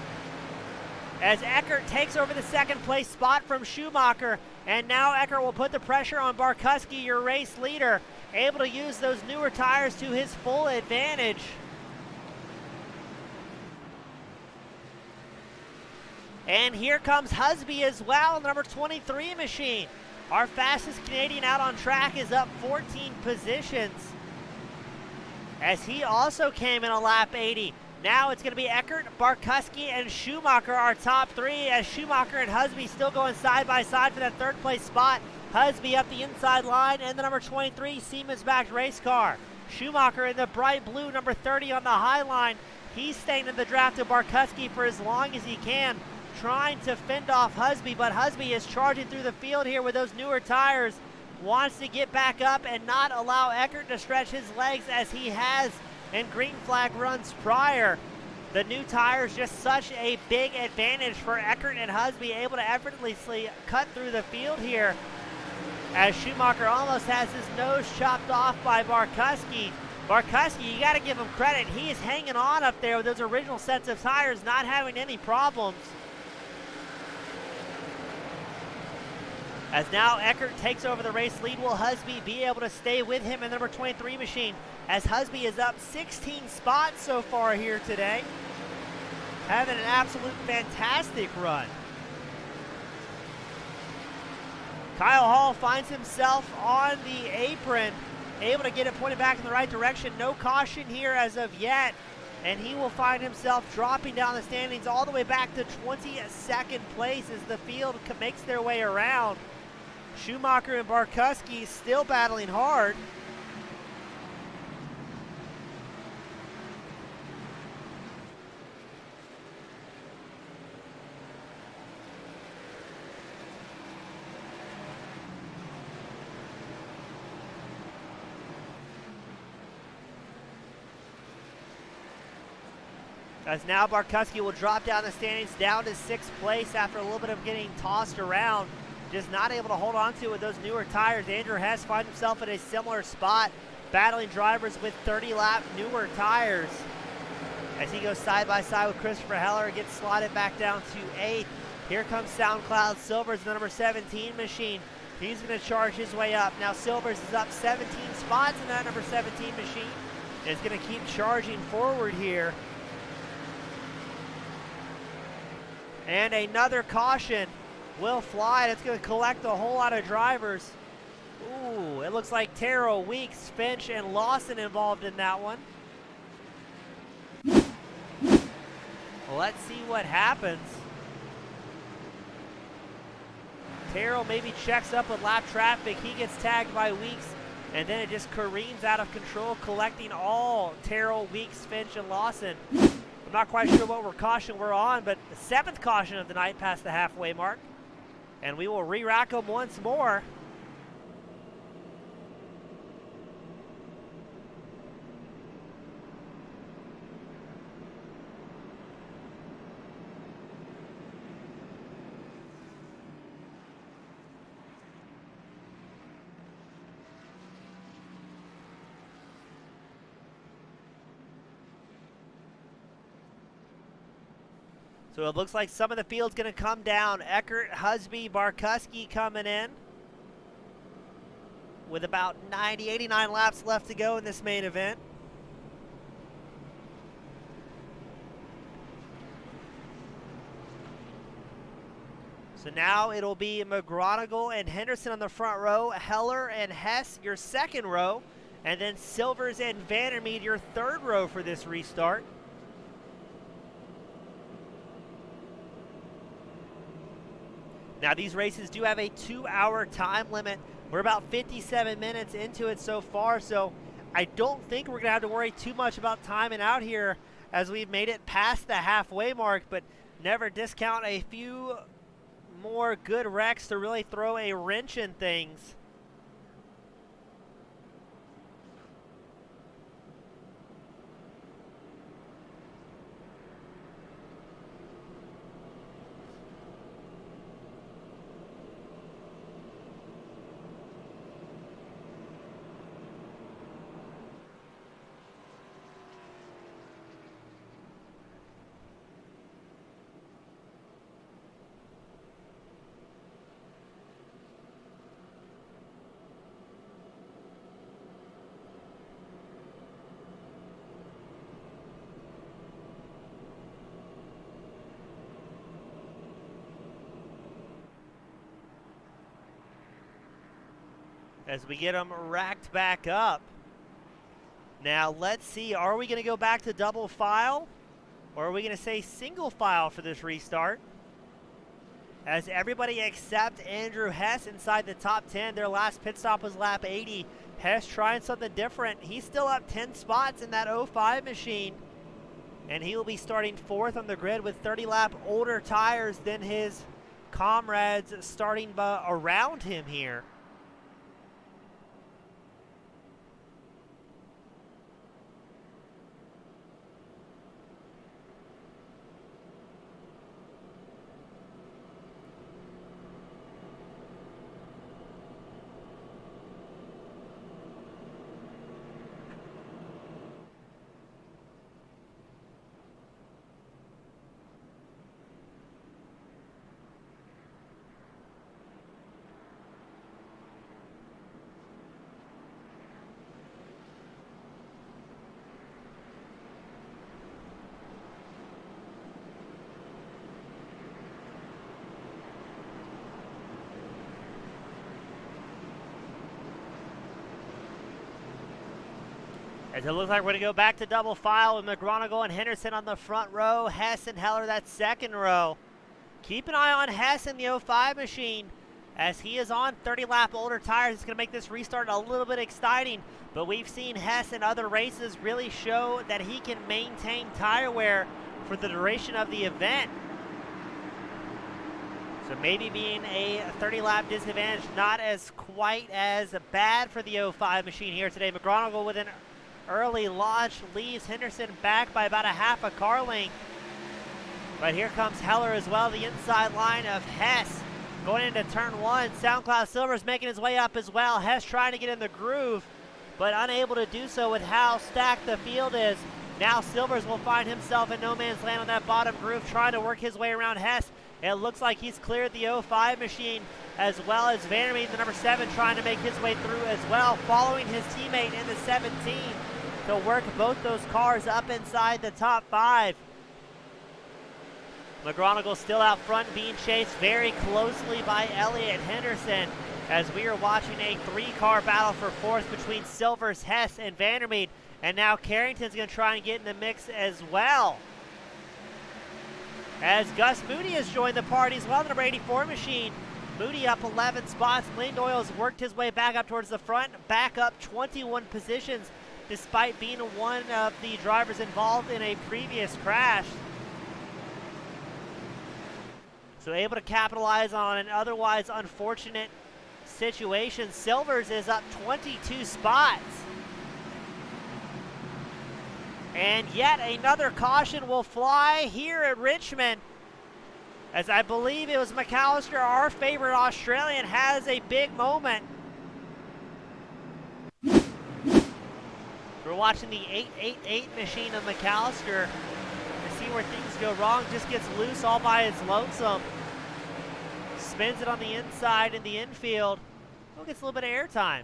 A: As Eckert takes over the second place spot from Schumacher, and now Eckert will put the pressure on Barkuski, your race leader, able to use those newer tires to his full advantage. And here comes Husby as well, the number 23 machine. Our fastest Canadian out on track is up 14 positions, as he also came in on lap 80. Now it's going to be Eckert, Barkuski, and Schumacher, our top three, as Schumacher and Husby still going side by side for that third place spot. Husby up the inside line, and the number 23 Siemens-backed race car. Schumacher in the bright blue, number 30 on the high line. He's staying in the draft of Barkuski for as long as he can, trying to fend off Husby, but Husby is charging through the field here with those newer tires. Wants to get back up and not allow Eckert to stretch his legs as he has in green flag runs prior. The new tires just such a big advantage for Eckert and Husby, able to effortlessly cut through the field here, as Schumacher almost has his nose chopped off by Barkuski. Barkuski, you got to give him credit. He is hanging on up there with those original sets of tires, not having any problems. As now Eckert takes over the race lead, will Husby be able to stay with him in the number 23 machine, as Husby is up 16 spots so far here today, having an absolute fantastic run. Kyle Hall finds himself on the apron, able to get it pointed back in the right direction. No caution here as of yet, and he will find himself dropping down the standings all the way back to 22nd place as the field makes their way around. Schumacher and Barkuski still battling hard. As now Barkuski will drop down the standings down to 6th place after a little bit of getting tossed around. Just not able to hold on to it with those newer tires. Andrew Hess finds himself in a similar spot, battling drivers with 30-lap newer tires. As he goes side by side with Christopher Heller, gets slotted back down to 8th. Here comes SoundCloud Silvers, the number 17 machine. He's going to charge his way up. Now Silvers is up 17 spots in that number 17 machine. Is going to keep charging forward here. And another caution will fly. It's going to collect a whole lot of drivers. Ooh, it looks like Taro, Weeks, Finch, and Lawson involved in that one. Well, let's see what happens. Taro maybe checks up with lap traffic. He gets tagged by Weeks, and then it just careens out of control, collecting all Taro, Weeks, Finch, and Lawson. I'm not quite sure what caution we're on, but the 7th caution of the night past the halfway mark. And we will re-rack them once more. So it looks like some of the field's going to come down. Eckert, Husby, Barkuski coming in with about 89 laps left to go in this main event. So now it'll be McGronigal and Henderson on the front row, Heller and Hess your second row, and then Silvers and Vandermeed your third row for this restart. Now these races do have a 2-hour time limit. We're about 57 minutes into it so far, so I don't think we're going to have to worry too much about timing out here as we've made it past the halfway mark, but never discount a few more good wrecks to really throw a wrench in things. As we get them racked back up. Now let's see, are we going to go back to double file, or are we going to say single file for this restart? As everybody except Andrew Hess inside the top 10, their last pit stop was lap 80. Hess trying something different. He's still up 10 spots in that 05 machine, and he will be starting 4th on the grid with 30 lap older tires than his comrades starting around him here. As it looks like we're going to go back to double file with McGronigal and Henderson on the front row, Hess and Heller that second row. Keep an eye on Hess in the 05 machine as he is on 30 lap older tires. It's going to make this restart a little bit exciting, but we've seen Hess in other races really show that he can maintain tire wear for the duration of the event. So maybe being a 30 lap disadvantage not as quite as bad for the 05 machine here today. McGronigal with an early launch leaves Henderson back by about a half a car length. But here comes Heller as well, the inside line of Hess going into turn 1. SoundCloud Silver's making his way up as well. Hess trying to get in the groove, but unable to do so with how stacked the field is. Now Silvers will find himself in no man's land on that bottom groove, trying to work his way around Hess. It looks like he's cleared the 05 machine, as well as Vandermeed, the number 7, trying to make his way through as well, following his teammate in the 17 to work both those cars up inside the top 5. McGronigal still out front, being chased very closely by Elliott Henderson, as we are watching a 3-car battle for 4th between Silvers, Hess, and Vandermeed. And now Carrington's going to try and get in the mix as well, as Gus Moody has joined the party as well, the number 84 machine. Moody up 11 spots. Lane Doyle's worked his way back up towards the front, back up 21 positions, despite being one of the drivers involved in a previous crash. So able to capitalize on an otherwise unfortunate situation. Silvers is up 22 spots. And yet another caution will fly here at Richmond, as I believe it was McAllister, our favorite Australian, has a big moment. We're watching the 888 machine of McAllister to see where things go wrong. Just gets loose all by its lonesome. Spins it on the inside in the infield. Oh, gets a little bit of airtime.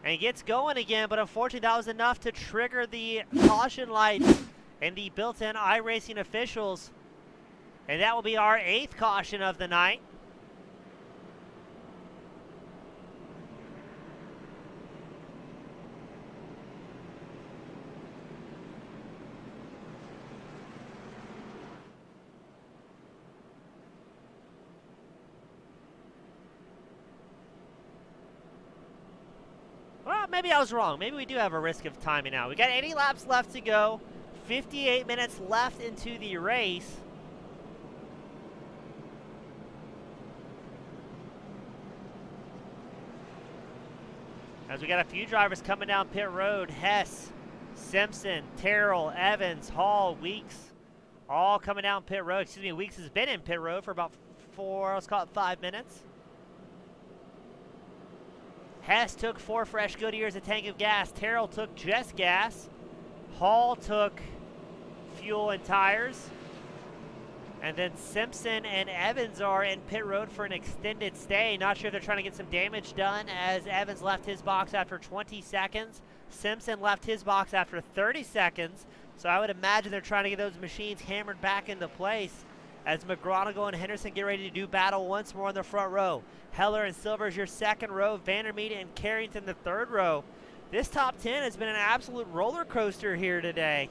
A: And he gets going again, but unfortunately that was enough to trigger the caution lights and the built-in iRacing officials. And that will be our 8th caution of the night. Well, maybe I was wrong. Maybe we do have a risk of timing out. We got 80 laps left to go. 58 minutes left into the race. As we got a few drivers coming down pit road. Hess, Simpson, Terrell, Evans, Hall, Weeks, all coming down pit road. Excuse me, Weeks has been in pit road for about 5 minutes. Hess took 4 fresh Goodyears, a tank of gas. Terrell took just gas. Hall took fuel and tires. And then Simpson and Evans are in pit road for an extended stay. Not sure if they're trying to get some damage done, as Evans left his box after 20 seconds. Simpson left his box after 30 seconds. So I would imagine they're trying to get those machines hammered back into place as McGronigal and Henderson get ready to do battle once more in the front row. Heller and Silver is your second row. Vandermeer and Carrington the third row. This top 10 has been an absolute roller coaster here today.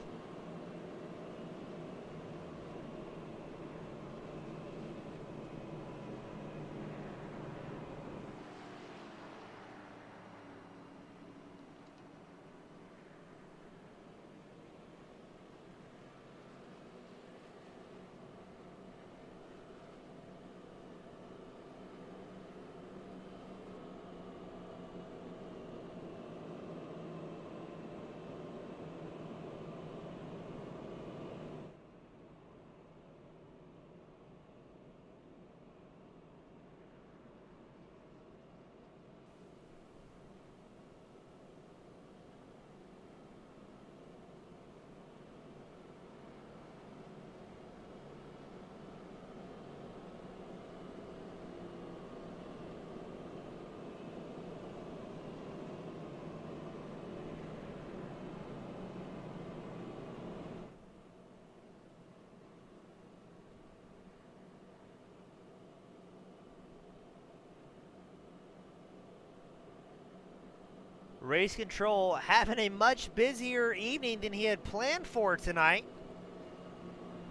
A: Race Control having a much busier evening than he had planned for tonight,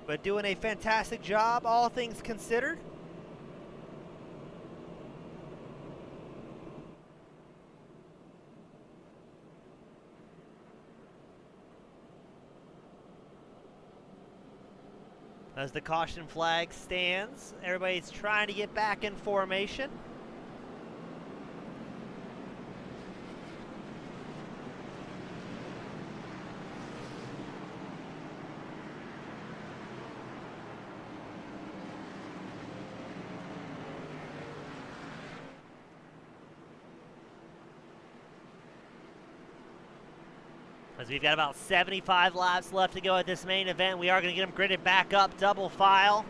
A: but doing a fantastic job, all things considered. As the caution flag stands, everybody's trying to get back in formation. As we've got about 75 laps left to go at this main event, we are going to get them gridded back up, double file.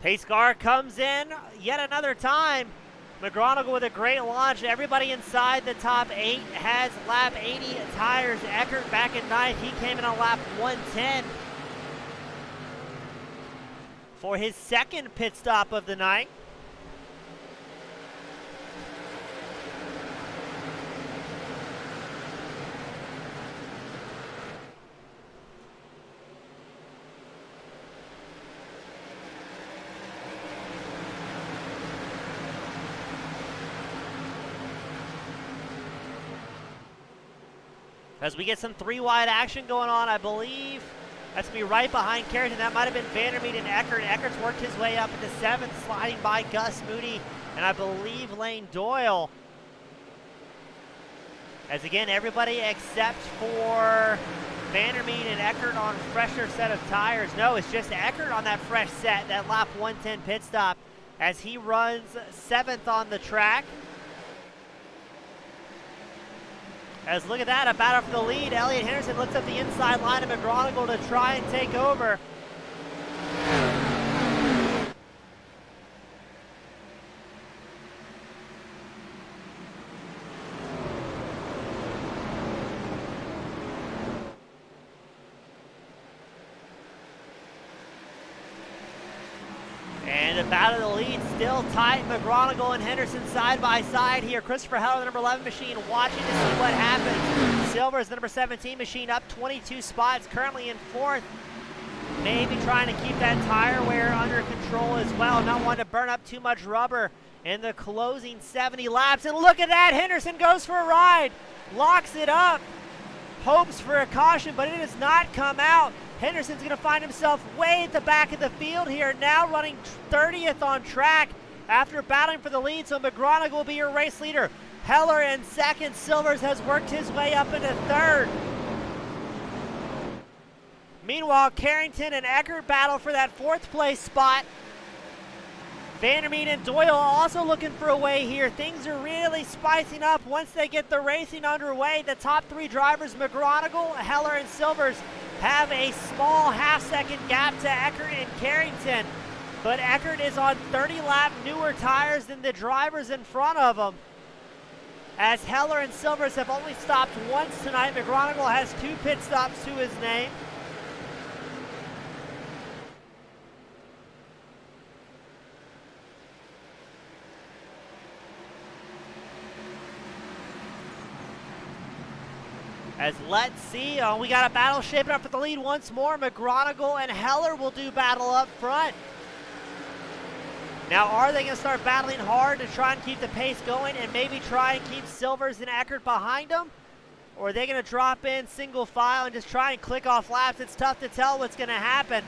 A: Pace car comes in yet another time. McGronigal with a great launch. Everybody inside the top 8 has lap 80 tires. Eckert back in ninth. He came in on lap 110 for his second pit stop of the night. As we get some 3-wide action going on, I believe that's going to be right behind Carrington. That might have been Vandermeer and Eckert. Eckert's worked his way up into 7th, sliding by Gus Moody and I believe Lane Doyle. As again, everybody except for Vandermeer and Eckert on fresher set of tires. No, it's just Eckert on that fresh set, that lap 110 pit stop, as he runs 7th on the track. As look at that, a battle for the lead. Elliott Henderson looks up the inside line of McGronigal to try and take over. And the battle of the lead still tight. McGronigal and Henderson side by side here. Christopher Heller, the number 11 machine, watching to see what happens. Silver's the number 17 machine, up 22 spots, currently in 4th. Maybe trying to keep that tire wear under control as well. Not wanting to burn up too much rubber in the closing 70 laps. And look at that, Henderson goes for a ride. Locks it up. Hopes for a caution, but it does not come out. Henderson's going to find himself way at the back of the field here, now running 30th on track after battling for the lead, so McGronigal will be your race leader. Heller in 2nd. Silvers has worked his way up into 3rd. Meanwhile, Carrington and Eckert battle for that 4th place spot. Vandermeer and Doyle also looking for a way here. Things are really spicing up once they get the racing underway. The top 3 drivers, McGronigal, Heller, and Silvers, have a small half-second gap to Eckert and Carrington. But Eckert is on 30-lap newer tires than the drivers in front of him. As Heller and Silvers have only stopped once tonight, McGronigal has 2 pit stops to his name. As let's see, we got a battle shaping up for the lead once more. McGronigal and Heller will do battle up front. Now, are they going to start battling hard to try and keep the pace going and maybe try and keep Silvers and Eckert behind them? Or are they going to drop in single file and just try and click off laps? It's tough to tell what's going to happen.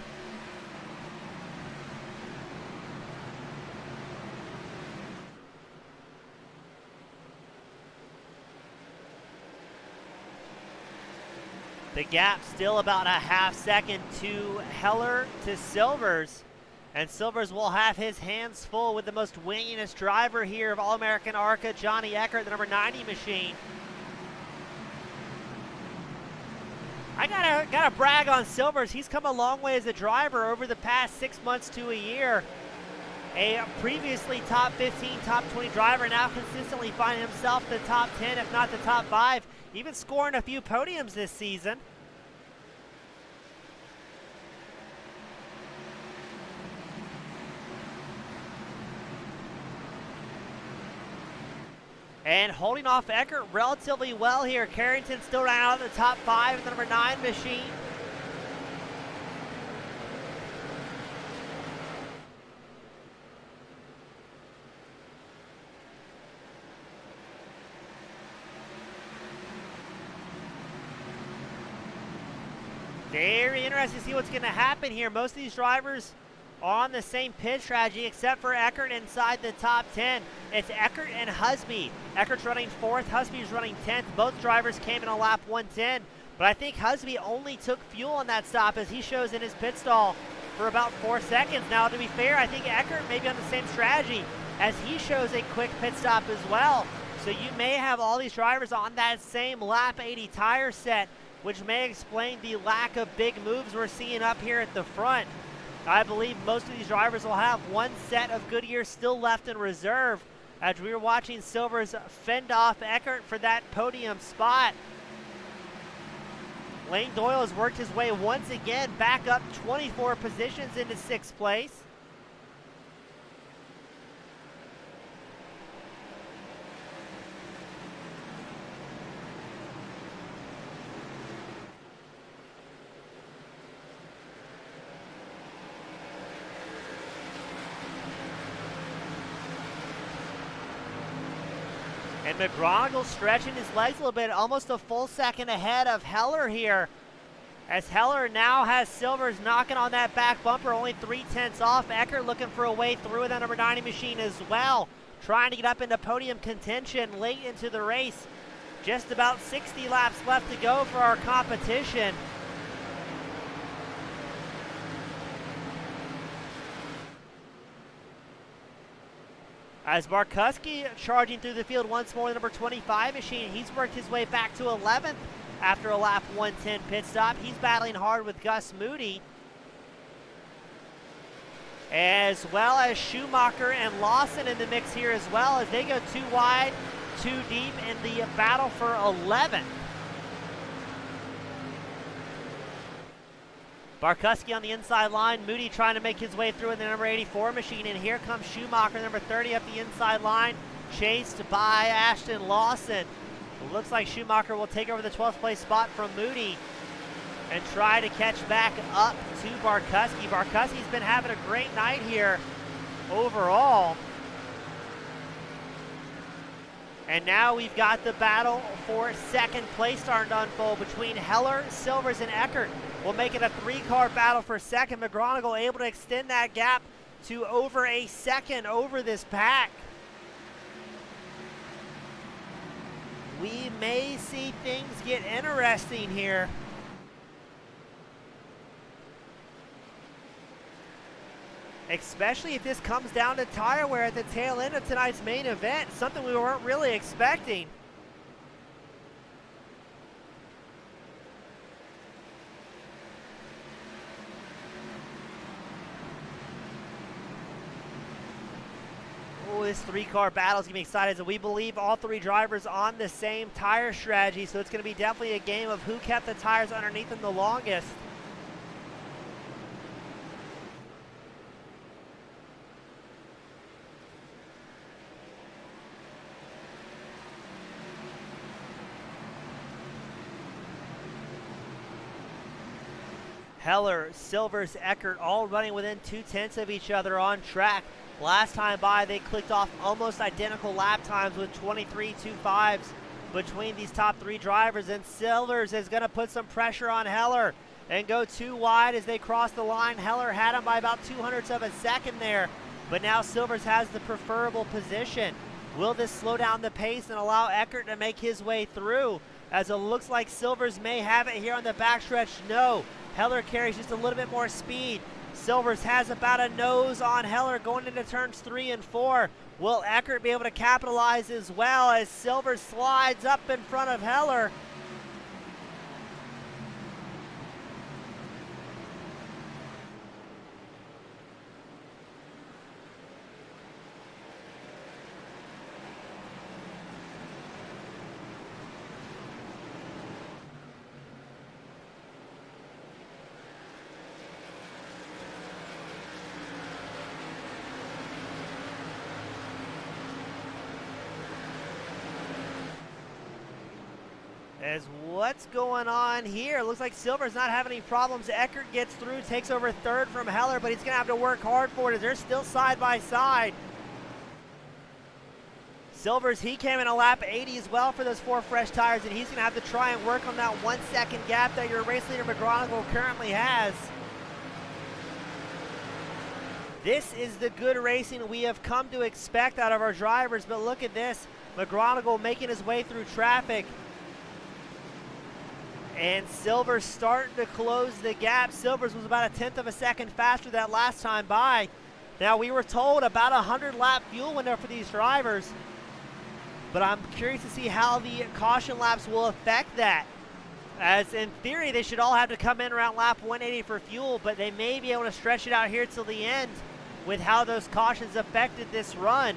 A: The gap still about a half-second to Heller to Silvers. And Silvers will have his hands full with the most winningest driver here of All-American ARCA, Johnny Eckert, the number 90 machine. I gotta brag on Silvers. He's come a long way as a driver over the past 6 months to a year. A previously top 15, top 20 driver, now consistently finding himself the top 10, if not the top 5, even scoring a few podiums this season. And holding off Eckert relatively well here. Carrington still right out of the top 5 in the number 9 machine. Very interesting to see what's going to happen here. Most of these drivers are on the same pit strategy except for Eckert inside the top 10. It's Eckert and Husby. Eckert's running 4th, Husby's running 10th. Both drivers came in on lap 110, but I think Husby only took fuel on that stop as he shows in his pit stall for about 4 seconds. Now, to be fair, I think Eckert may be on the same strategy as he shows a quick pit stop as well. So you may have all these drivers on that same lap 80 tire set, which may explain the lack of big moves we're seeing up here at the front. I believe most of these drivers will have one set of Goodyear still left in reserve as we were watching Silvers fend off Eckert for that podium spot. Lane Doyle has worked his way once again back up 24 positions into 6th place. And McGronigal stretching his legs a little bit, almost a full second ahead of Heller here. As Heller now has Silvers knocking on that back bumper, only 3/10 off. Eckert looking for a way through with that number 90 machine as well. Trying to get up into podium contention late into the race. Just about 60 laps left to go for our competition. As Barkuski charging through the field once more, the number 25 machine. He's worked his way back to 11th after a lap 110 pit stop. He's battling hard with Gus Moody. As well as Schumacher and Lawson in the mix here as well as they go too wide, too deep in the battle for 11th. Barkuski on the inside line. Moody trying to make his way through in the number 84 machine. And here comes Schumacher, number 30, up the inside line. Chased by Ashton Lawson. It looks like Schumacher will take over the 12th place spot from Moody and try to catch back up to Barkuski. Barkuski's been having a great night here overall. And now we've got the battle for second place starting to unfold between Heller, Silvers, and Eckert. We'll make it a three-car battle for second. McGronigle able to extend that gap to over a second over this pack. We may see things get interesting here. Especially if this comes down to tire wear at the tail end of tonight's main event, something we weren't really expecting. Oh, this three-car battle is going to be exciting. We believe all three drivers on the same tire strategy, so it's going to be definitely a game of who kept the tires underneath them the longest. Heller, Silvers, Eckert all running within 2/10 of each other on track. Last time by, they clicked off almost identical lap times with 23.25s between these top three drivers. And Silvers is going to put some pressure on Heller and go too wide as they cross the line. Heller had him by about 200ths of a second there, but now Silvers has the preferable position. Will this slow down the pace and allow Eckert to make his way through? As it looks like Silvers may have it here on the backstretch. No. Heller carries just a little bit more speed. Silvers has about a nose on Heller going into turns 3 and 4. Will Eckert be able to capitalize as well as Silvers slides up in front of Heller? As what's going on here? Looks like Silver's not having any problems. Eckert gets through, takes over third from Heller, but he's going to have to work hard for it as they're still side by side. Silvers, he came in a lap 80 as well for those 4 fresh tires, and he's going to have to try and work on that 1 second gap that your race leader McGronigle currently has. This is the good racing we have come to expect out of our drivers, but look at this. McGronigle making his way through traffic. And Silvers starting to close the gap. Silvers was about 1/10 of a second faster that last time by. Now, we were told about 100-lap fuel window for these drivers, but I'm curious to see how the caution laps will affect that. As in theory, they should all have to come in around lap 180 for fuel, but they may be able to stretch it out here till the end with how those cautions affected this run.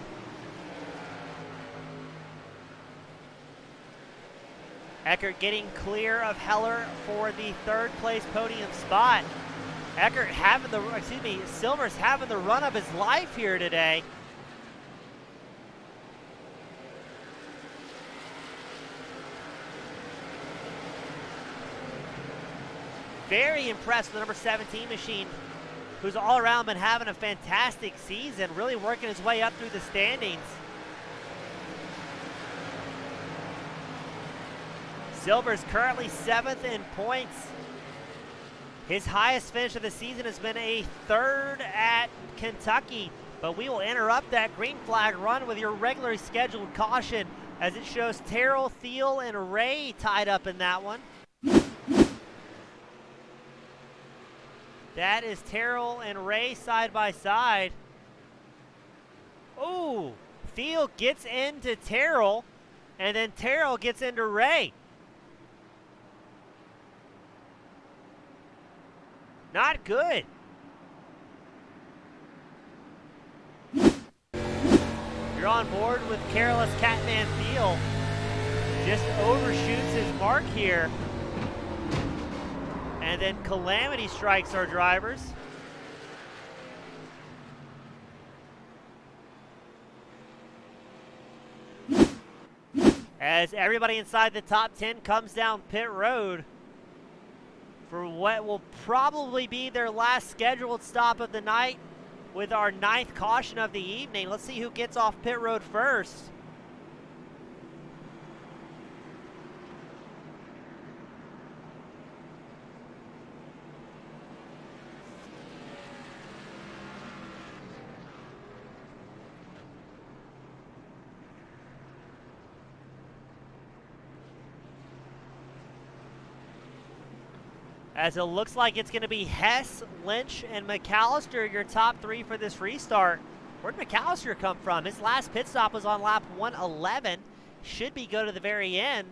A: Eckert getting clear of Heller for the third place podium spot. Eckert having the, Silvers having the run of his life here today. Very impressed with the number 17 machine, who's all around been having a fantastic season, really working his way up through the standings. Silver's currently 7th in points. His highest finish of the season has been a 3rd at Kentucky, but we will interrupt that green flag run with your regularly scheduled caution as it shows Terrell, Thiel, and Ray tied up in that one. That is Terrell and Ray side by side. Ooh, Thiel gets into Terrell, and then Terrell gets into Ray. Not good. You're on board with careless Catman Thiel. Just overshoots his mark here. And then calamity strikes our drivers. As everybody inside the top 10 comes down pit road for what will probably be their last scheduled stop of the night with our 9th caution of the evening. Let's see who gets off pit road first. As it looks like it's going to be Hess, Lynch, and McAllister, your top 3 for this restart. Where'd McAllister come from? His last pit stop was on lap 111. Should be go to the very end,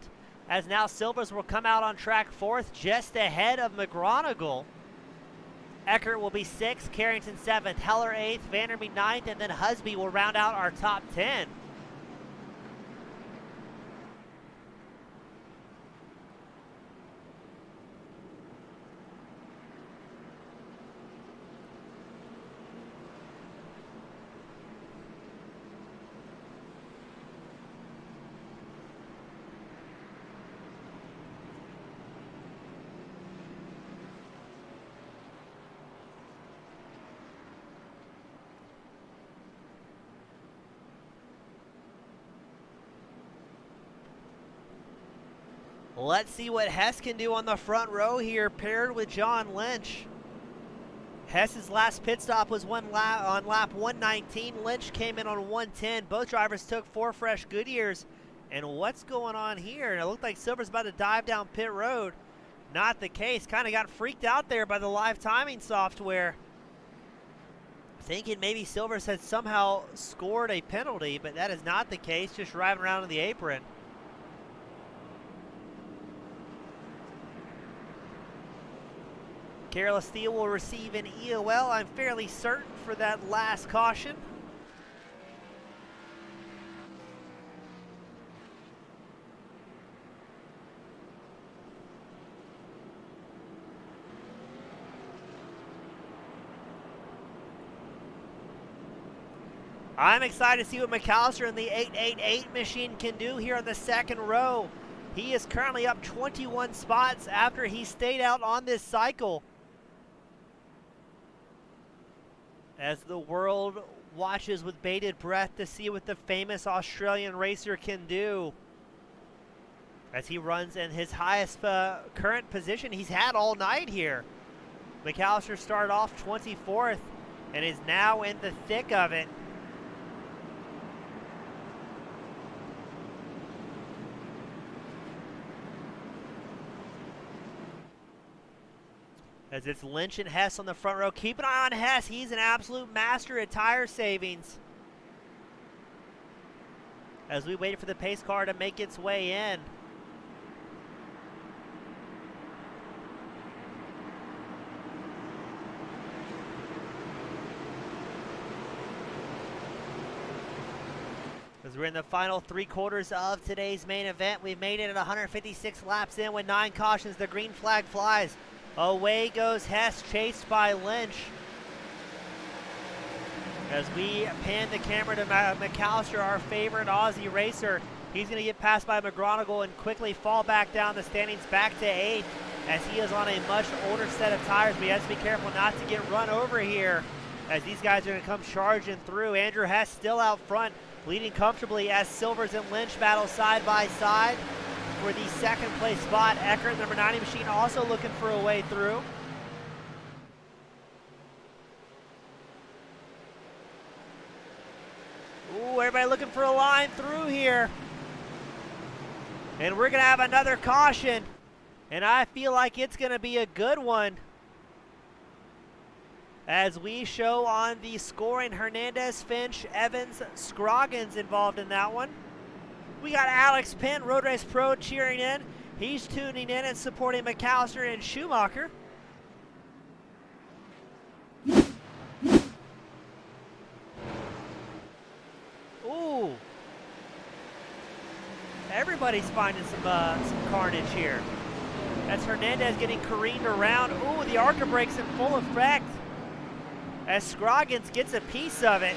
A: as now Silvers will come out on track 4th, just ahead of McGronigle. Eckert will be 6th, Carrington 7th, Heller 8th, Vandermeer 9th, and then Husby will round out our top 10. Let's see what Hess can do on the front row here, paired with John Lynch. Hess's last pit stop was on lap 119. Lynch came in on 110. Both drivers took 4 fresh Goodyears. And what's going on here? It looked like Silver's about to dive down pit road. Not the case. Kind of got freaked out there by the live timing software, thinking maybe Silvers had somehow scored a penalty, but that is not the case. Just driving around on the apron. Careless Steele will receive an EOL, I'm fairly certain, for that last caution. I'm excited to see what McAllister and the 888 machine can do here on the second row. He is currently up 21 spots after he stayed out on this cycle, as the world watches with bated breath to see what the famous Australian racer can do, as he runs in his highest current position he's had all night here. McAllister started off 24th and is now in the thick of it. As it's Lynch and Hess on the front row. Keep an eye on Hess. He's an absolute master at tire savings. As we wait for the pace car to make its way in. As we're in the final 3/4 of today's main event, we've made it at 156 laps in with 9 cautions. The green flag flies. Away goes Hess, chased by Lynch. As we pan the camera to McAllister, our favorite Aussie racer, he's going to get passed by McGronigle and quickly fall back down the standings back to 8th, as he is on a much older set of tires. But he has to be careful not to get run over here, as these guys are going to come charging through. Andrew Hess still out front, leading comfortably as Silvers and Lynch battle side by side for the second place spot. Eckert, number 90 machine, also looking for a way through. Ooh, everybody looking for a line through here. And we're going to have another caution. And I feel like it's going to be a good one, as we show on the scoring Hernandez, Finch, Evans, Scroggins involved in that one. We got Alex Penn, Road Race Pro, cheering in. He's tuning in and supporting McAllister and Schumacher. Ooh. Everybody's finding some carnage here. That's Hernandez getting careened around. Ooh, the ARCA brakes in full effect as Scroggins gets a piece of it.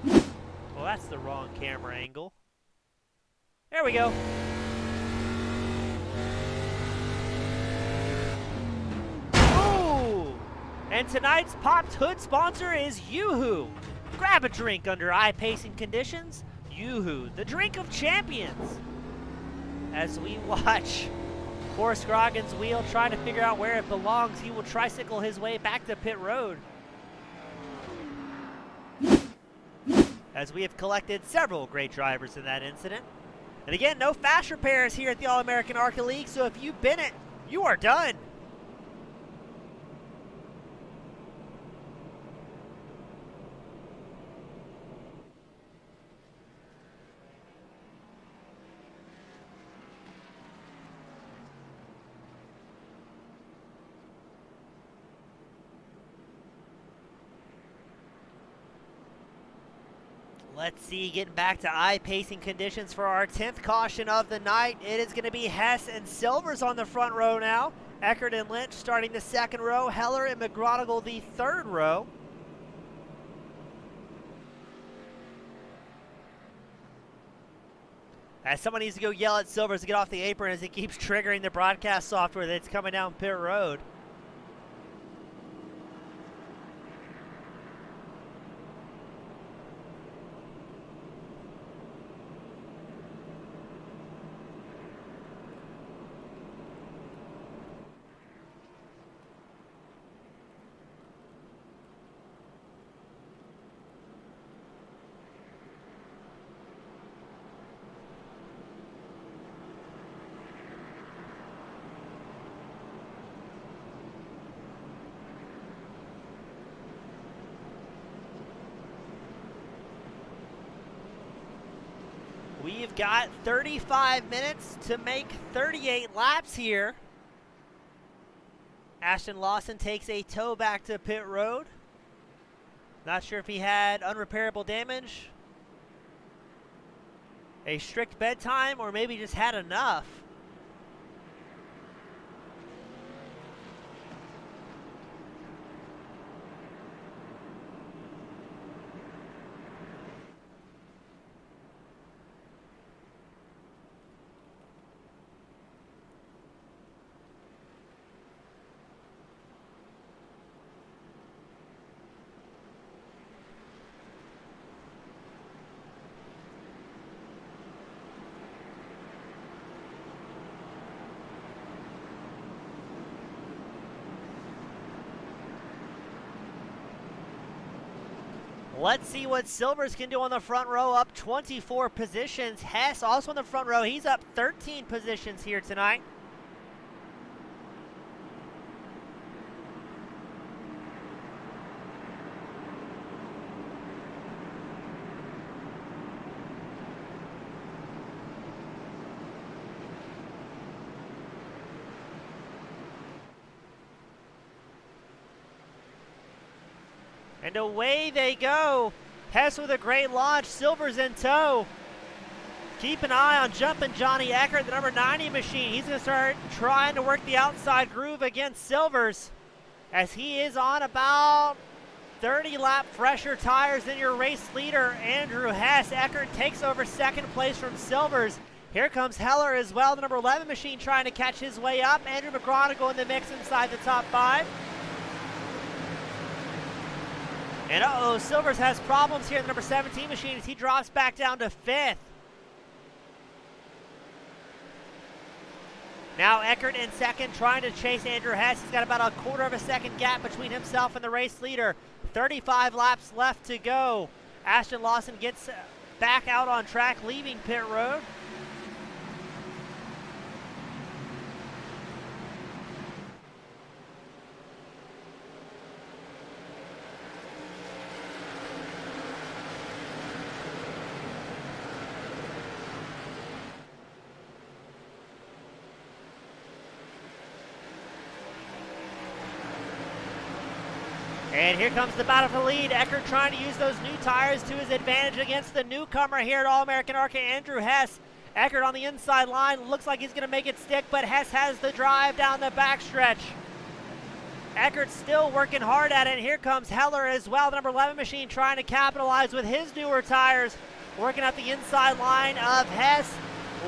A: Well, that's the wrong camera angle. There we go. Ooh! And tonight's Popped Hood sponsor is Yoo-Hoo. Grab a drink under iPacing conditions. Yoo-Hoo, the drink of champions. As we watch poor Scroggins' wheel trying to figure out where it belongs, he will tricycle his way back to pit road. As we have collected several great drivers in that incident. And again, no fast repairs here at the All-American ARCA League, so if you bin it, you are done. Let's see, getting back to eye-pacing conditions for our 10th caution of the night. It is going to be Hess and Silvers on the front row now. Eckert and Lynch starting the second row. Heller and McGronigle the third row. As someone needs to go yell at Silvers to get off the apron as he keeps triggering the broadcast software that's coming down pit road. We've got 35 minutes to make 38 laps here. Ashton Lawson takes a tow back to pit road. Not sure if he had unrepairable damage, a strict bedtime, or maybe just had enough. Let's see what Silvers can do on the front row, up 24 positions. Hess also on the front row. He's up 13 positions here tonight. And away they go. Hess with a great launch. Silvers in tow. Keep an eye on jumping Johnny Eckert, the number 90 machine. He's going to start trying to work the outside groove against Silvers, as he is on about 30 lap fresher tires than your race leader, Andrew Hess. Eckert takes over second place from Silvers. Here comes Heller as well, the number 11 machine, trying to catch his way up. Andrew McGronigle in the mix inside the top 5. And uh-oh, Silvers has problems here in the number 17 machine as he drops back down to 5th. Now Eckert in second, trying to chase Andrew Hess. He's got about a quarter of a second gap between himself and the race leader. 35 laps left to go. Ashton Lawson gets back out on track, leaving pit road. And here comes the battle for the lead. Eckert trying to use those new tires to his advantage against the newcomer here at All-American ARCA, Andrew Hess. Eckert on the inside line. Looks like he's going to make it stick, but Hess has the drive down the backstretch. Eckert still working hard at it. And here comes Heller as well, the number 11 machine, trying to capitalize with his newer tires. Working up the inside line of Hess.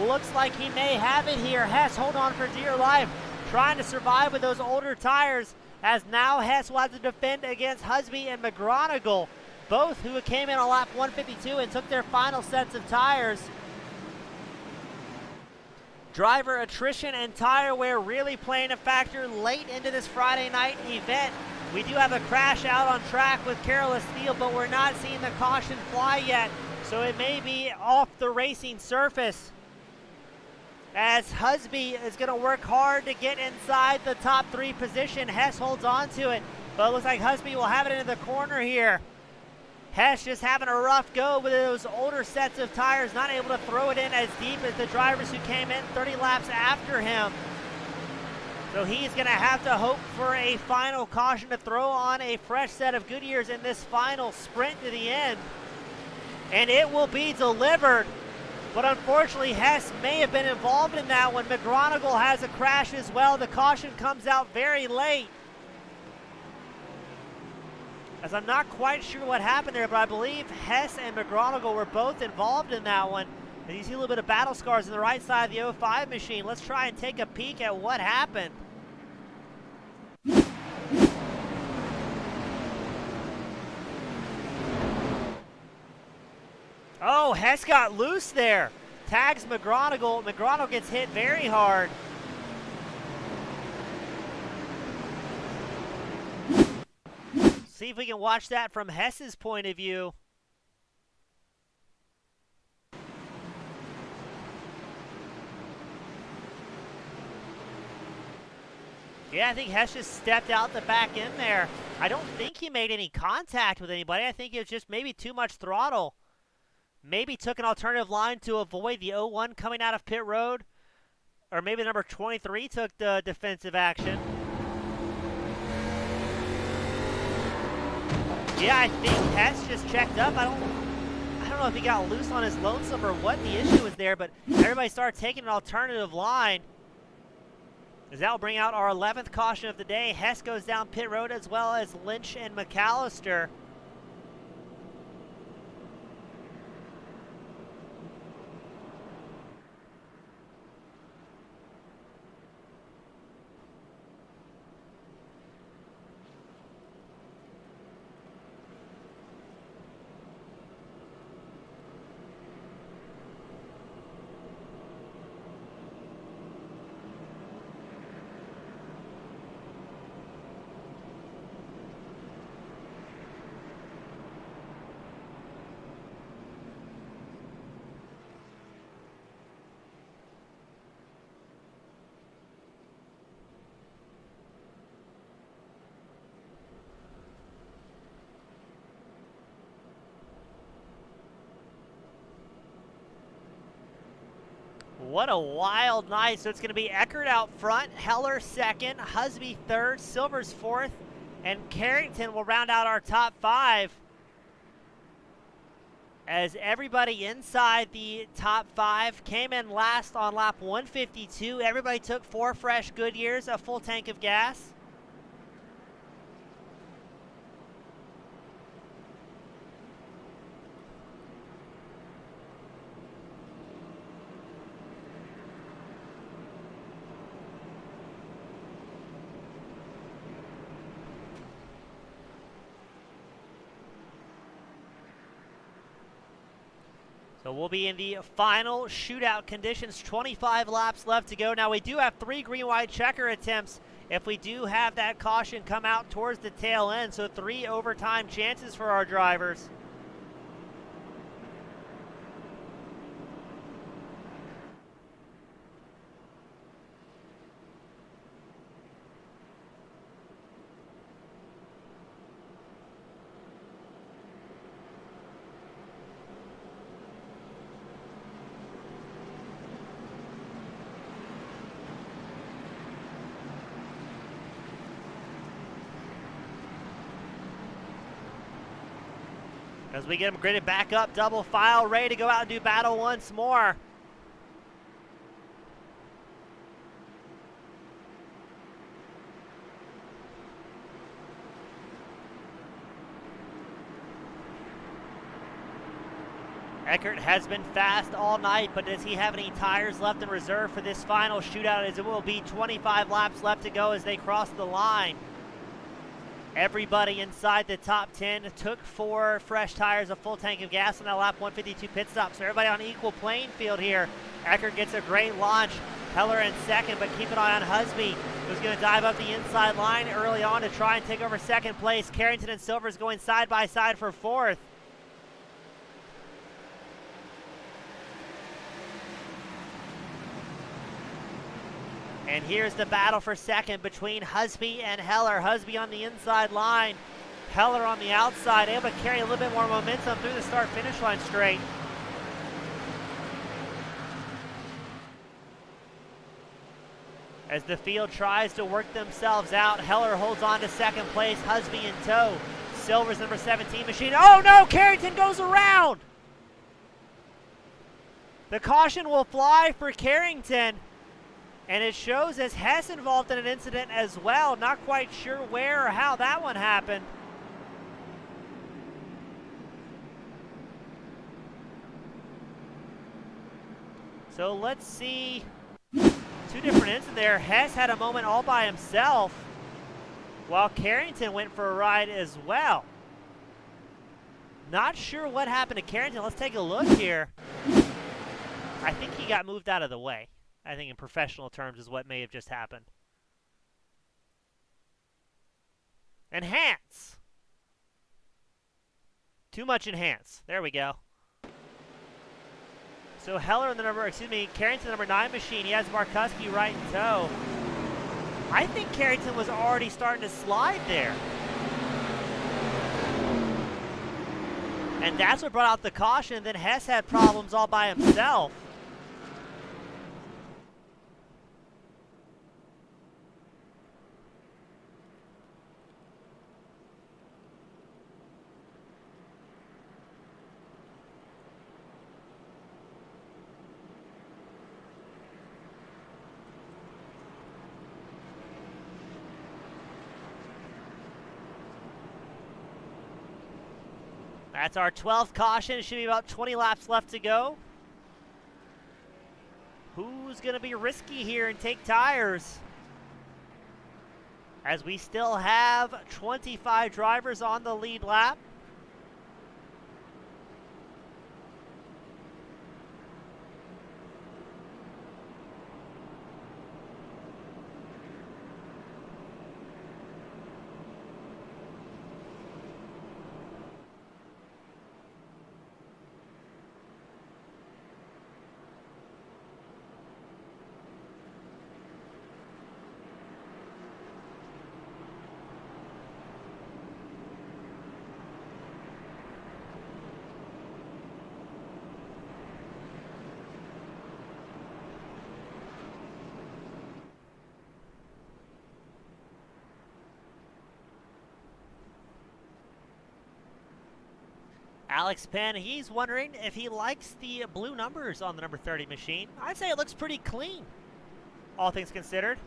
A: Looks like he may have it here. Hess, hold on for dear life. Trying to survive with those older tires, as now Hess will have to defend against Husby and McGronigle, both who came in on lap 152 and took their final sets of tires. Driver attrition and tire wear really playing a factor late into this Friday night event. We do have a crash out on track with Carolus Steel, but we're not seeing the caution fly yet, so it may be off the racing surface, as Husby is going to work hard to get inside the top 3 position. Hess holds on to it, but it looks like Husby will have it into the corner here. Hess just having a rough go with those older sets of tires, not able to throw it in as deep as the drivers who came in 30 laps after him. So he's going to have to hope for a final caution to throw on a fresh set of Goodyears in this final sprint to the end. And it will be delivered. But unfortunately, Hess may have been involved in that one. McGronigle has a crash as well. The caution comes out very late, as I'm not quite sure what happened there, but I believe Hess and McGronigle were both involved in that one. And you see a little bit of battle scars on the right side of the 05 machine. Let's try and take a peek at what happened. Oh, Hess got loose there. Tags McGronigle. McGronigle gets hit very hard. See if we can watch that from Hess's point of view. Yeah, I think Hess just stepped out the back end there. I don't think he made any contact with anybody. I think it was just maybe too much throttle. Maybe took an alternative line to avoid the 01 coming out of pit road. Or maybe number 23 took the defensive action. Yeah, I think Hess just checked up. I don't know if he got loose on his lonesome or what the issue was there, but everybody started taking an alternative line, as that will bring out our 11th caution of the day. Hess goes down pit road, as well as Lynch and McAllister. What a wild night. So it's going to be Eckert out front, Heller second, Husby third, Silvers fourth, and Carrington will round out our top 5. As everybody inside the top 5 came in last on lap 152. Everybody took 4 fresh Goodyears, a full tank of gas. So we'll be in the final shootout conditions, 25 laps left to go. Now we do have 3 green-white checker attempts if we do have that caution come out towards the tail end. So 3 overtime chances for our drivers. As we get them gridded back up, double file, ready to go out and do battle once more. Eckert has been fast all night, but does he have any tires left in reserve for this final shootout, as it will be 25 laps left to go as they cross the line. Everybody inside the top 10 took 4 fresh tires, a full tank of gas on that lap 152 pit stop. So everybody on equal playing field here. Eckert gets a great launch. Heller in second, but keep an eye on Husby, who's going to dive up the inside line early on to try and take over second place. Carrington and Silvers going side by side for fourth. And here's the battle for second between Husby and Heller. Husby on the inside line, Heller on the outside, able to carry a little bit more momentum through the start-finish line straight. As the field tries to work themselves out, Heller holds on to second place, Husby in tow. Silver's number 17 machine. Oh no, Carrington goes around! The caution will fly for Carrington. And it shows as Hess involved in an incident as well. Not quite sure where or how that one happened. So let's see. 2 different incidents there. Hess had a moment all by himself, while Carrington went for a ride as well. Not sure what happened to Carrington. Let's take a look here. I think he got moved out of the way. I think in professional terms is what may have just happened. Enhance. Too much enhance. There we go. So Heller in the Carrington number 9 machine. He has Markuski right in tow. I think Carrington was already starting to slide there. And that's what brought out the caution. Then Hess had problems all by himself. That's our 12th caution. It should be about 20 laps left to go. Who's going to be risky here and take tires? As we still have 25 drivers on the lead lap. Alex Penn, he's wondering if he likes the blue numbers on the number 30 machine. I'd say it looks pretty clean, all things considered.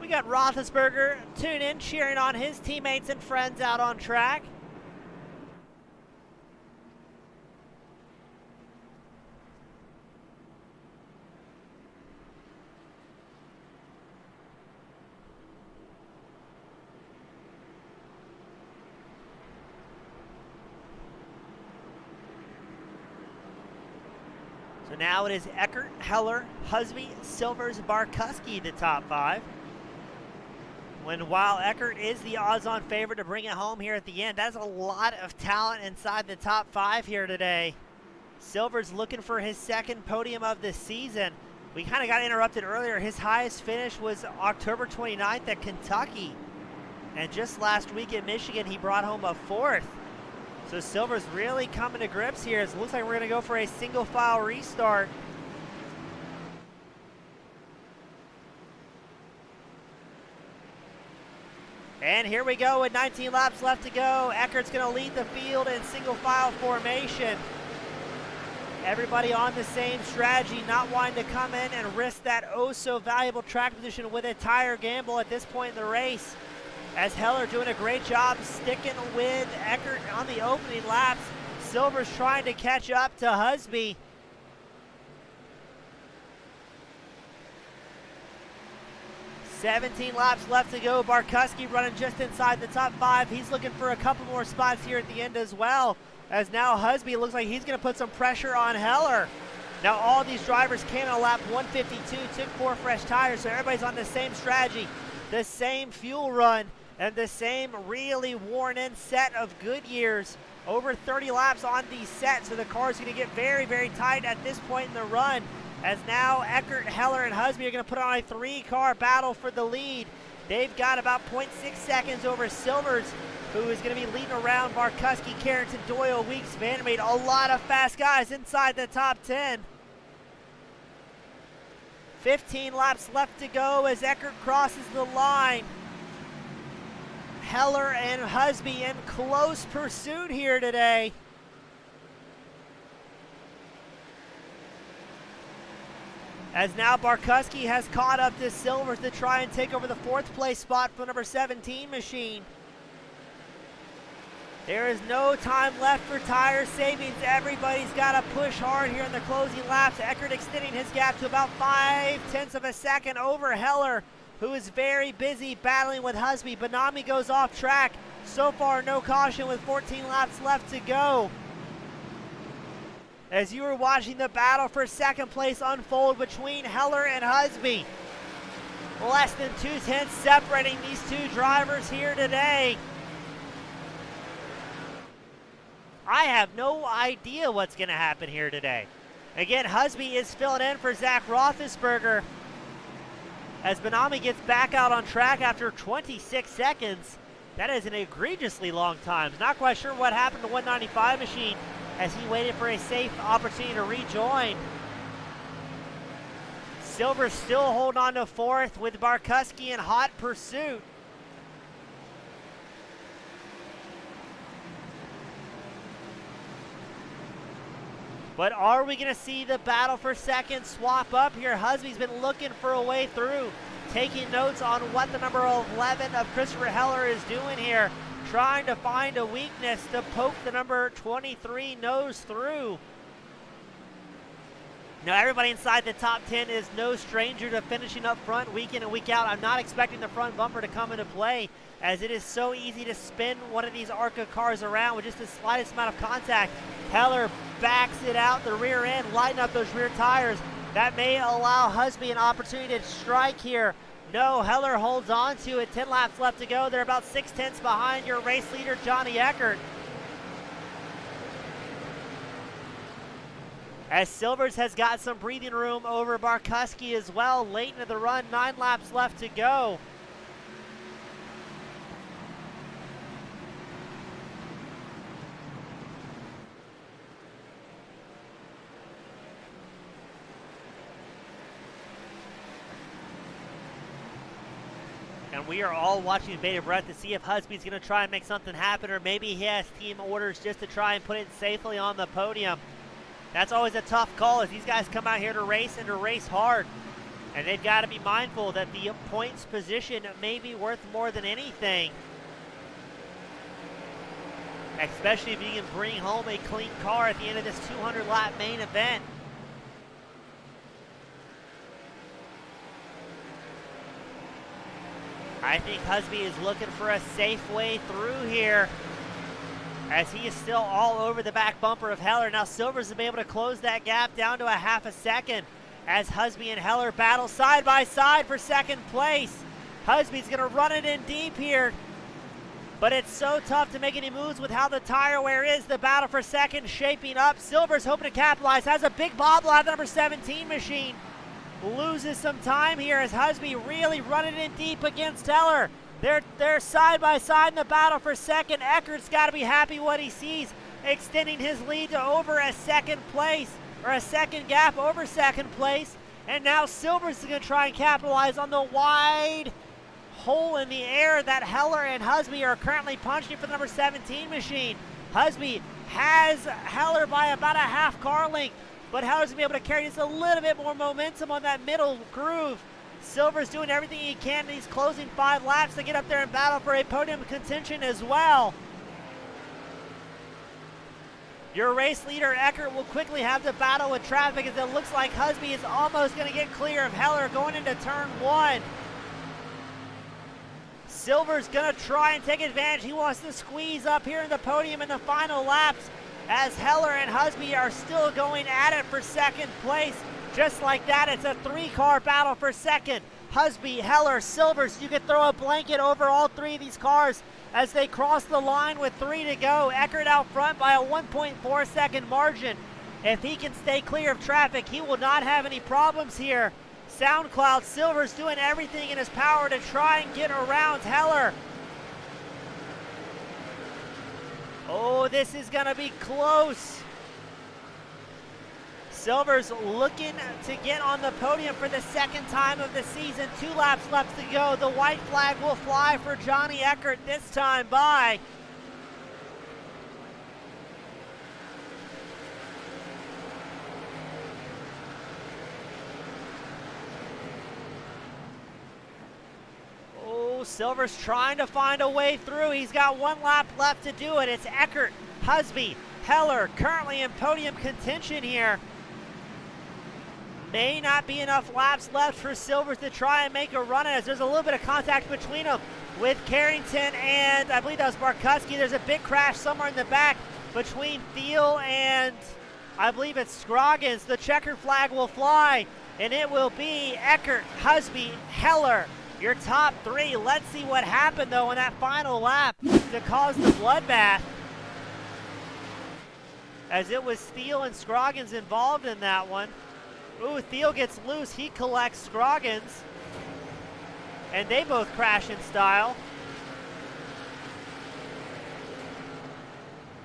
A: We got Roethlisberger tuning in, cheering on his teammates and friends out on track. So now it is Eckert, Heller, Husby, Silvers, Barkuski, the top 5. While Eckert is the odds-on favorite to bring it home here at the end, that's a lot of talent inside the top 5 here today. Silver's looking for his second podium of the season. We kind of got interrupted earlier. His highest finish was October 29th at Kentucky. And just last week at Michigan, he brought home a 4th. So Silver's really coming to grips here. It looks like we're going to go for a single file restart. And here we go with 19 laps left to go. Eckert's going to lead the field in single file formation. Everybody on the same strategy, not wanting to come in and risk that oh so valuable track position with a tire gamble at this point in the race. As Heller doing a great job sticking with Eckert on the opening laps. Silver's trying to catch up to Husby. "17 laps left to go. Barkowski running just inside the top 5. He's looking for a couple more spots here at the end as well. As now Husby looks like he's going to put some pressure on Heller. Now all these drivers came on lap 152, took 4 fresh tires, so everybody's on the same strategy, the same fuel run, and the same really worn-in set of Goodyears. Over 30 laps on these sets, so the car's going to get very, very tight at this point in the run. As now Eckert, Heller, and Husby are going to put on a 3-car battle for the lead. They've got about 0.6 seconds over Silvers, who is going to be leading around Barkowski, Carrington, Doyle, Weeks, Vandermeer. A lot of fast guys inside the top 10. 15 laps left to go as Eckert crosses the line. Heller and Husby in close pursuit here today. As now Barkowski has caught up to Silvers to try and take over the 4th place spot for number 17 machine. There is no time left for tire savings. Everybody's got to push hard here in the closing laps. Eckert extending his gap to about 0.5 of a second over Heller, who is very busy battling with Husby. Benami goes off track. So far, no caution with 14 laps left to go. As you were watching the battle for second place unfold between Heller and Husby. Less than 2/10 separating these two drivers here today. I have no idea what's going to happen here today. Again, Husby is filling in for Zach Roethlisberger as Benami gets back out on track after 26 seconds. That is an egregiously long time. Not quite sure what happened to 195 machine as he waited for a safe opportunity to rejoin. Silver still holding on to 4th with Barkowski in hot pursuit. But are we going to see the battle for second swap up here? Husby's been looking for a way through, taking notes on what the number 11 of Christopher Heller is doing here, trying to find a weakness to poke the number 23 nose through. Now everybody inside the top 10 is no stranger to finishing up front week in and week out. I'm not expecting the front bumper to come into play, as it is so easy to spin one of these ARCA cars around with just the slightest amount of contact. Heller backs it out the rear end, lighten up those rear tires. That may allow Husby an opportunity to strike here. No, Heller holds on to it. 10 laps left to go. They're about 0.6 behind your race leader, Johnny Eckert. As Silvers has got some breathing room over Barkowski as well late into the run. 9 laps left to go. And we are all watching with bated breath to see if Husby's going to try and make something happen, or maybe he has team orders just to try and put it safely on the podium. That's always a tough call, as these guys come out here to race and to race hard. And they've got to be mindful that the points position may be worth more than anything. Especially if you can bring home a clean car at the end of this 200-lap main event. I think Husby is looking for a safe way through here, as he is still all over the back bumper of Heller. Now Silvers has been able to close that gap down to a 0.5 second as Husby and Heller battle side by side for second place. Husby's going to run it in deep here. But it's so tough to make any moves with how the tire wear is. The battle for second shaping up. Silver's hoping to capitalize. Has a big bobble out of the number 17 machine. Loses some time here as Husby really running in deep against Heller. They're side by side in the battle for second. Eckert's got to be happy what he sees, extending his lead to over a second place, or a second gap over second place. And now Silver's going to try and capitalize on the wide hole in the air that Heller and Husby are currently punching for the number 17 machine. Husby has Heller by about a half car length, but Heller's going to be able to carry just a little bit more momentum on that middle groove. Silver's doing everything he can in these closing 5 laps to get up there and battle for a podium contention as well. Your race leader, Eckert, will quickly have to battle with traffic as it looks like Husby is almost going to get clear of Heller going into turn 1. Silver's going to try and take advantage. He wants to squeeze up here in the podium in the final laps as Heller and Husby are still going at it for second place. Just like that, it's a 3-car battle for second. Husby, Heller, Silvers. You could throw a blanket over all 3 of these cars as they cross the line with 3 to go. Eckert out front by a 1.4 second margin. If he can stay clear of traffic, he will not have any problems here. SoundCloud, Silver's doing everything in his power to try and get around Heller. Oh, this is going to be close. Silver's looking to get on the podium for the second time of the season. 2 laps left to go. The white flag will fly for Johnny Eckert this time by. Silver's trying to find a way through. He's got 1 lap left to do it. It's Eckert, Husby, Heller currently in podium contention here. May not be enough laps left for Silvers to try and make a run as there's a little bit of contact between them with Carrington and I believe that was Barkowski. There's a big crash somewhere in the back between Thiel and I believe it's Scroggins. The checkered flag will fly and it will be Eckert, Husby, Heller. Your top 3. Let's see what happened, though, in that final lap to cause the bloodbath. As it was Thiel and Scroggins involved in that one. Ooh, Thiel gets loose. He collects Scroggins. And they both crash in style.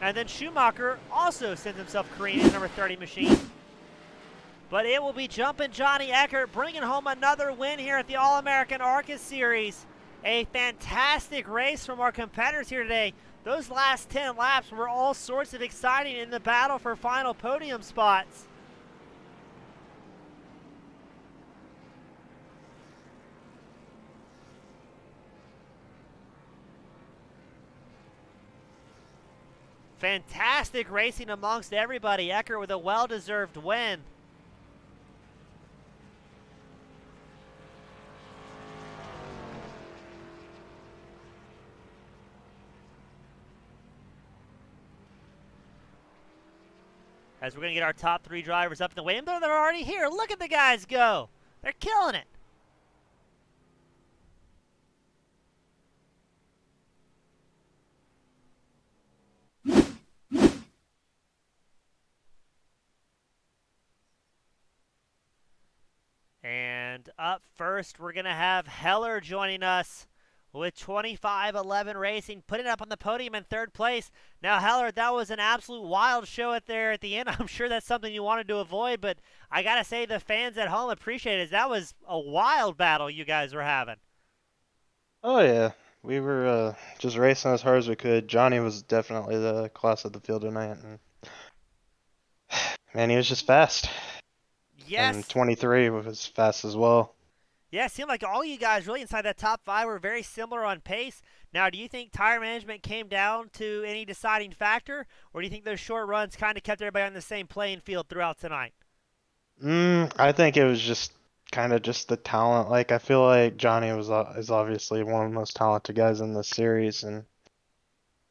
A: And then Schumacher also sends himself careening in number 30 machine. But it will be jumping Johnny Eckert, bringing home another win here at the All-American ARCA Series. A fantastic race from our competitors here today. Those last 10 laps were all sorts of exciting in the battle for final podium spots. Fantastic racing amongst everybody. Eckert with a well-deserved win. As we're going to get our top 3 drivers up in the way. And they're already here. Look at the guys go. They're killing it. And up first, we're going to have Heller joining us with 25-11 Racing, putting it up on the podium in 3rd place. Now, Heller, that was an absolute wild show at the end. I'm sure that's something you wanted to avoid, but I got to say the fans at home appreciate it. That was a wild battle you guys were having.
B: Oh, yeah. We were just racing as hard as we could. Johnny was definitely the class of the field tonight. And man, he was just fast.
A: Yes.
B: And 23 was fast as well.
A: Yeah, it seemed like all you guys really inside that top 5 were very similar on pace. Now, do you think tire management came down to any deciding factor, or do you think those short runs kind of kept everybody on the same playing field throughout tonight?
B: I think it was just kind of just the talent. Like, I feel like Johnny is obviously one of the most talented guys in the series, and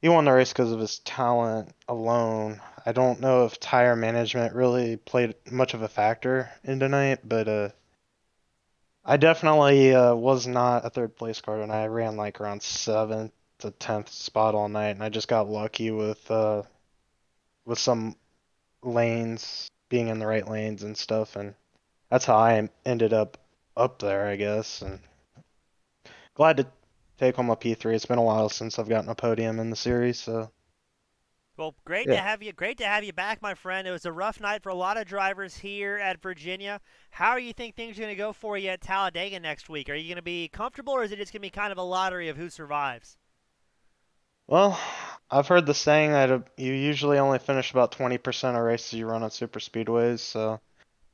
B: he won the race because of his talent alone. I don't know if tire management really played much of a factor in tonight, but I definitely was not a third place car, and I ran like around seventh to 10th spot all night, and I just got lucky with some lanes being in the right lanes and stuff, and that's how I ended up there, I guess. And glad to take home a P3. It's been a while since I've gotten a podium in the series, so
A: Well, great to
B: yeah.
A: have you. Great to have you back, my friend. It was a rough night for a lot of drivers here at Virginia. How do you think things are going to go for you at Talladega next week? Are you going to be comfortable, or is it just going to be kind of a lottery of who survives?
B: Well, I've heard the saying that you usually only finish about 20% of races you run on super speedways, so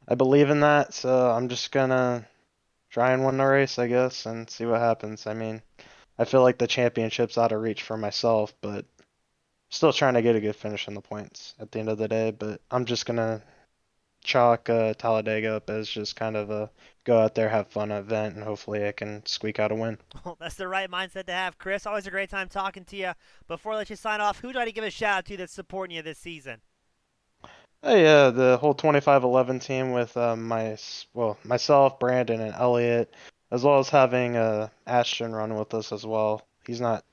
B: I believe in that. So I'm just gonna try and win the race, I guess, and see what happens. I mean, I feel like the championship's out of reach for myself, but still trying to get a good finish in the points at the end of the day. But I'm just gonna chalk Talladega up as just kind of a go out there, have fun event, and hopefully I can squeak out a win.
A: Well, that's the right mindset to have, Chris. Always a great time talking to you. Before I let you sign off, who do I need to give a shout out to that's supporting you this season?
B: Hey, yeah, the whole 25-11 team with myself, Brandon, and Elliot, as well as having Ashton run with us as well. He's not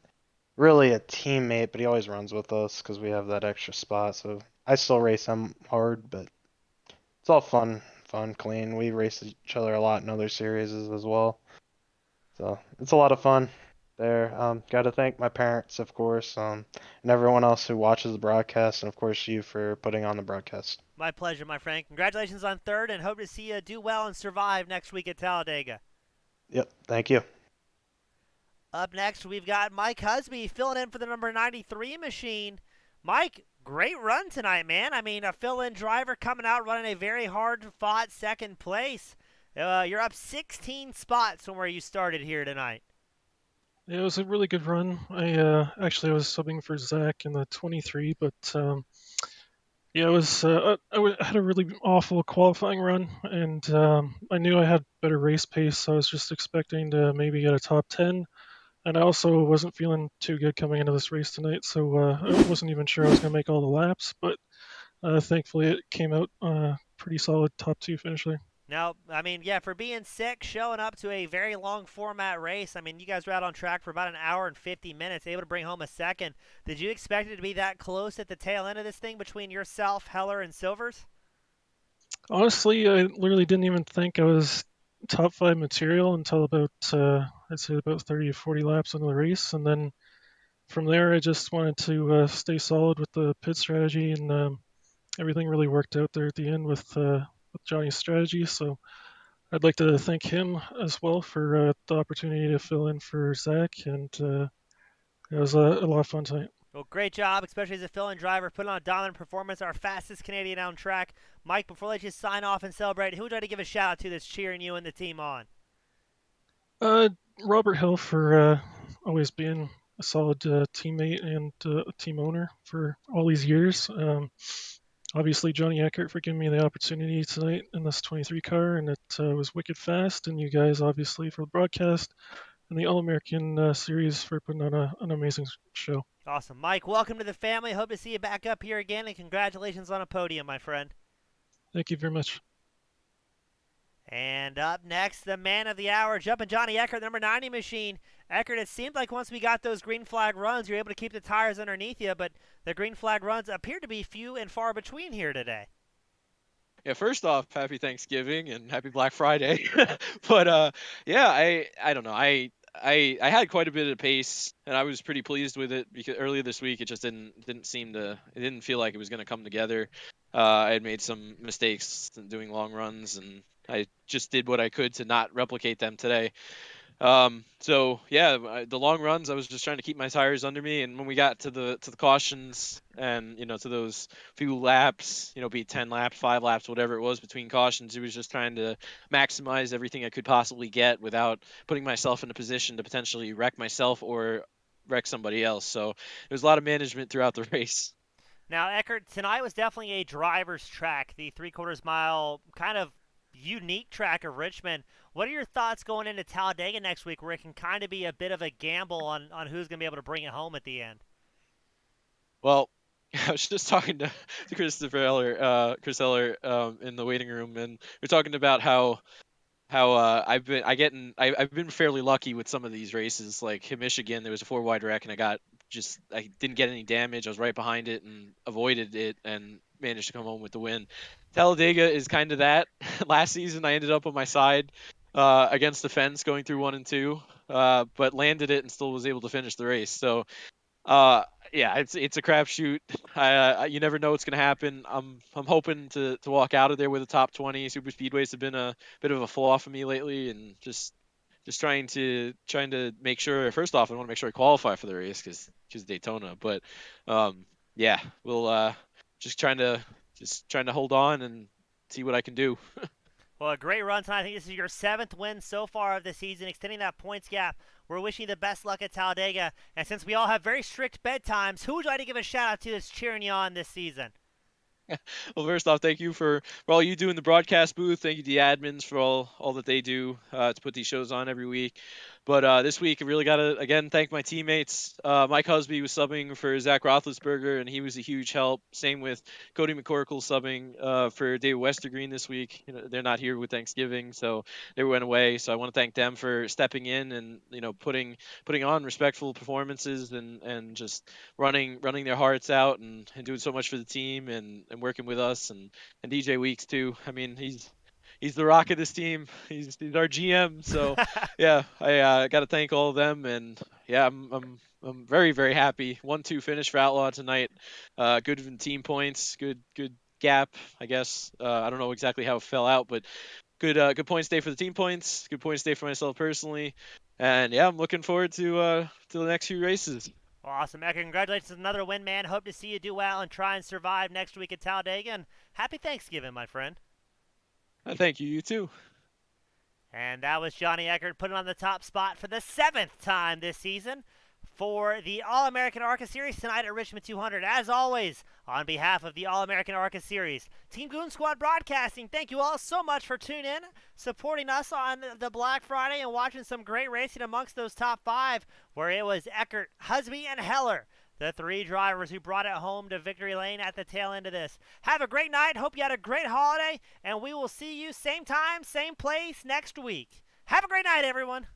B: really a teammate, but he always runs with us because we have that extra spot. So I still race him hard, but it's all fun, clean. We race each other a lot in other series as well. So it's a lot of fun there. Got to thank my parents, of course, and everyone else who watches the broadcast, and of course you for putting on the broadcast.
A: My pleasure, my friend. Congratulations on third, and hope to see you do well and survive next week at Talladega.
B: Yep, thank you.
A: Up next, we've got Mike Husby filling in for the number 93 machine. Mike, great run tonight, man. I mean, a fill-in driver coming out running a very hard-fought second place. You're up 16 spots from where you started here tonight.
C: Yeah, it was a really good run. I was subbing for Zach in the 23, but yeah, it was had a really awful qualifying run, and I knew I had better race pace, so I was just expecting to maybe get a top 10. And I also wasn't feeling too good coming into this race tonight, so I wasn't even sure I was going to make all the laps, but thankfully it came out pretty solid top two finish there.
A: Now, I mean, yeah, for being sick, showing up to a very long format race, I mean, you guys were out on track for about an hour and 50 minutes, able to bring home a second. Did you expect it to be that close at the tail end of this thing between yourself, Heller, and Silvers?
C: Honestly, I literally didn't even think I was top five material until about I'd say about 30 or 40 laps into the race, and then from there I just wanted to stay solid with the pit strategy, and everything really worked out there at the end with Johnny's strategy. So I'd like to thank him as well for the opportunity to fill in for Zach, and it was a lot of fun tonight.
A: Well, great job, especially as a fill-in driver, putting on a dominant performance, our fastest Canadian on track. Mike, before I let you sign off and celebrate, who would I to give a shout out to that's cheering you and the team on?
C: Uh, Robert Hill for always being a solid teammate and a team owner for all these years. Obviously, Johnny Eckert for giving me the opportunity tonight in this 23 car, and it was wicked fast. And you guys, obviously, for the broadcast and the All American series for putting on an amazing show.
A: Awesome. Mike, welcome to the family. Hope to see you back up here again, and congratulations on a podium, my friend.
C: Thank you very much.
A: And up next, the man of the hour, jumping Johnny Eckert, number 90 machine. Eckert, it seemed like once we got those green flag runs, you were able to keep the tires underneath you, but the green flag runs appear to be few and far between here today.
D: Yeah, first off, happy Thanksgiving and happy Black Friday. But yeah, I don't know. I had quite a bit of pace and I was pretty pleased with it because earlier this week it just didn't feel like it was going to come together. I had made some mistakes doing long runs and I just did what I could to not replicate them today. So yeah, the long runs, I was just trying to keep my tires under me, and when we got to the cautions, and to those few laps, be it 10 laps, 5 laps, whatever it was between cautions, it was just trying to maximize everything I could possibly get without putting myself in a position to potentially wreck myself or wreck somebody else. So there was a lot of management throughout the race.
A: Now, Eckert, tonight was definitely a driver's track, the three-quarters mile kind of unique track of Richmond. What are your thoughts going into Talladega next week, where it can kind of be a bit of a gamble on who's going to be able to bring it home at the end?
D: Well, I was just talking to Chris Heller, in the waiting room, and we're talking about how how I've been fairly lucky with some of these races. Like in Michigan, there was a 4-wide wreck, and I didn't get any damage. I was right behind it and avoided it and managed to come home with the win. Talladega is kind of that. Last season, I ended up on my side against the fence going through 1 and 2, but landed it and still was able to finish the race. So yeah, it's a crapshoot. You never know what's gonna happen. I'm hoping to walk out of there with a top 20. Super speedways have been a bit of a flaw for me lately, and just trying to make sure. First off, I want to make sure I qualify for the race because Daytona. But yeah, we'll just trying to hold on and see what I can do.
A: Well, a great run tonight. I think this is your 7th win so far of the season, extending that points gap. We're wishing you the best luck at Talladega. And since we all have very strict bedtimes, who would you like to give a shout out to that's cheering you on this season?
D: Well, first off, thank you for all you do in the broadcast booth. Thank you to the admins for all that they do to put these shows on every week. But this week, I really got to, again, thank my teammates. Mike Husby was subbing for Zach Roethlisberger, and he was a huge help. Same with Cody McCorkle subbing for David Westergreen this week. They're not here with Thanksgiving, so they went away. So I want to thank them for stepping in and, putting on respectful performances and just running their hearts out and doing so much for the team and working with us and DJ Weeks too. I mean, he's the rock of this team. He's our GM. So yeah, I got to thank all of them. And yeah, I'm very, very happy. 1-2 finish for Outlaw tonight. Good in team points. Good gap, I guess. I don't know exactly how it fell out, but good points day for the team points. Good points day for myself personally. And yeah, I'm looking forward to the next few races.
A: Awesome, Ecker. Congratulations on another win, man. Hope to see you do well and try and survive next week at Talladega. And happy Thanksgiving, my friend.
D: Thank you. You too.
A: And that was Johnny Eckert putting on the top spot for the 7th time this season for the All-American ARCA Series tonight at Richmond 200. As always, on behalf of the All-American ARCA Series, Team Goon Squad Broadcasting, thank you all so much for tuning in, supporting us on the Black Friday, and watching some great racing amongst those top 5, where it was Eckert, Husby, and Heller, the 3 drivers who brought it home to victory lane at the tail end of this. Have a great night. Hope you had a great holiday, and we will see you same time, same place next week. Have a great night, everyone.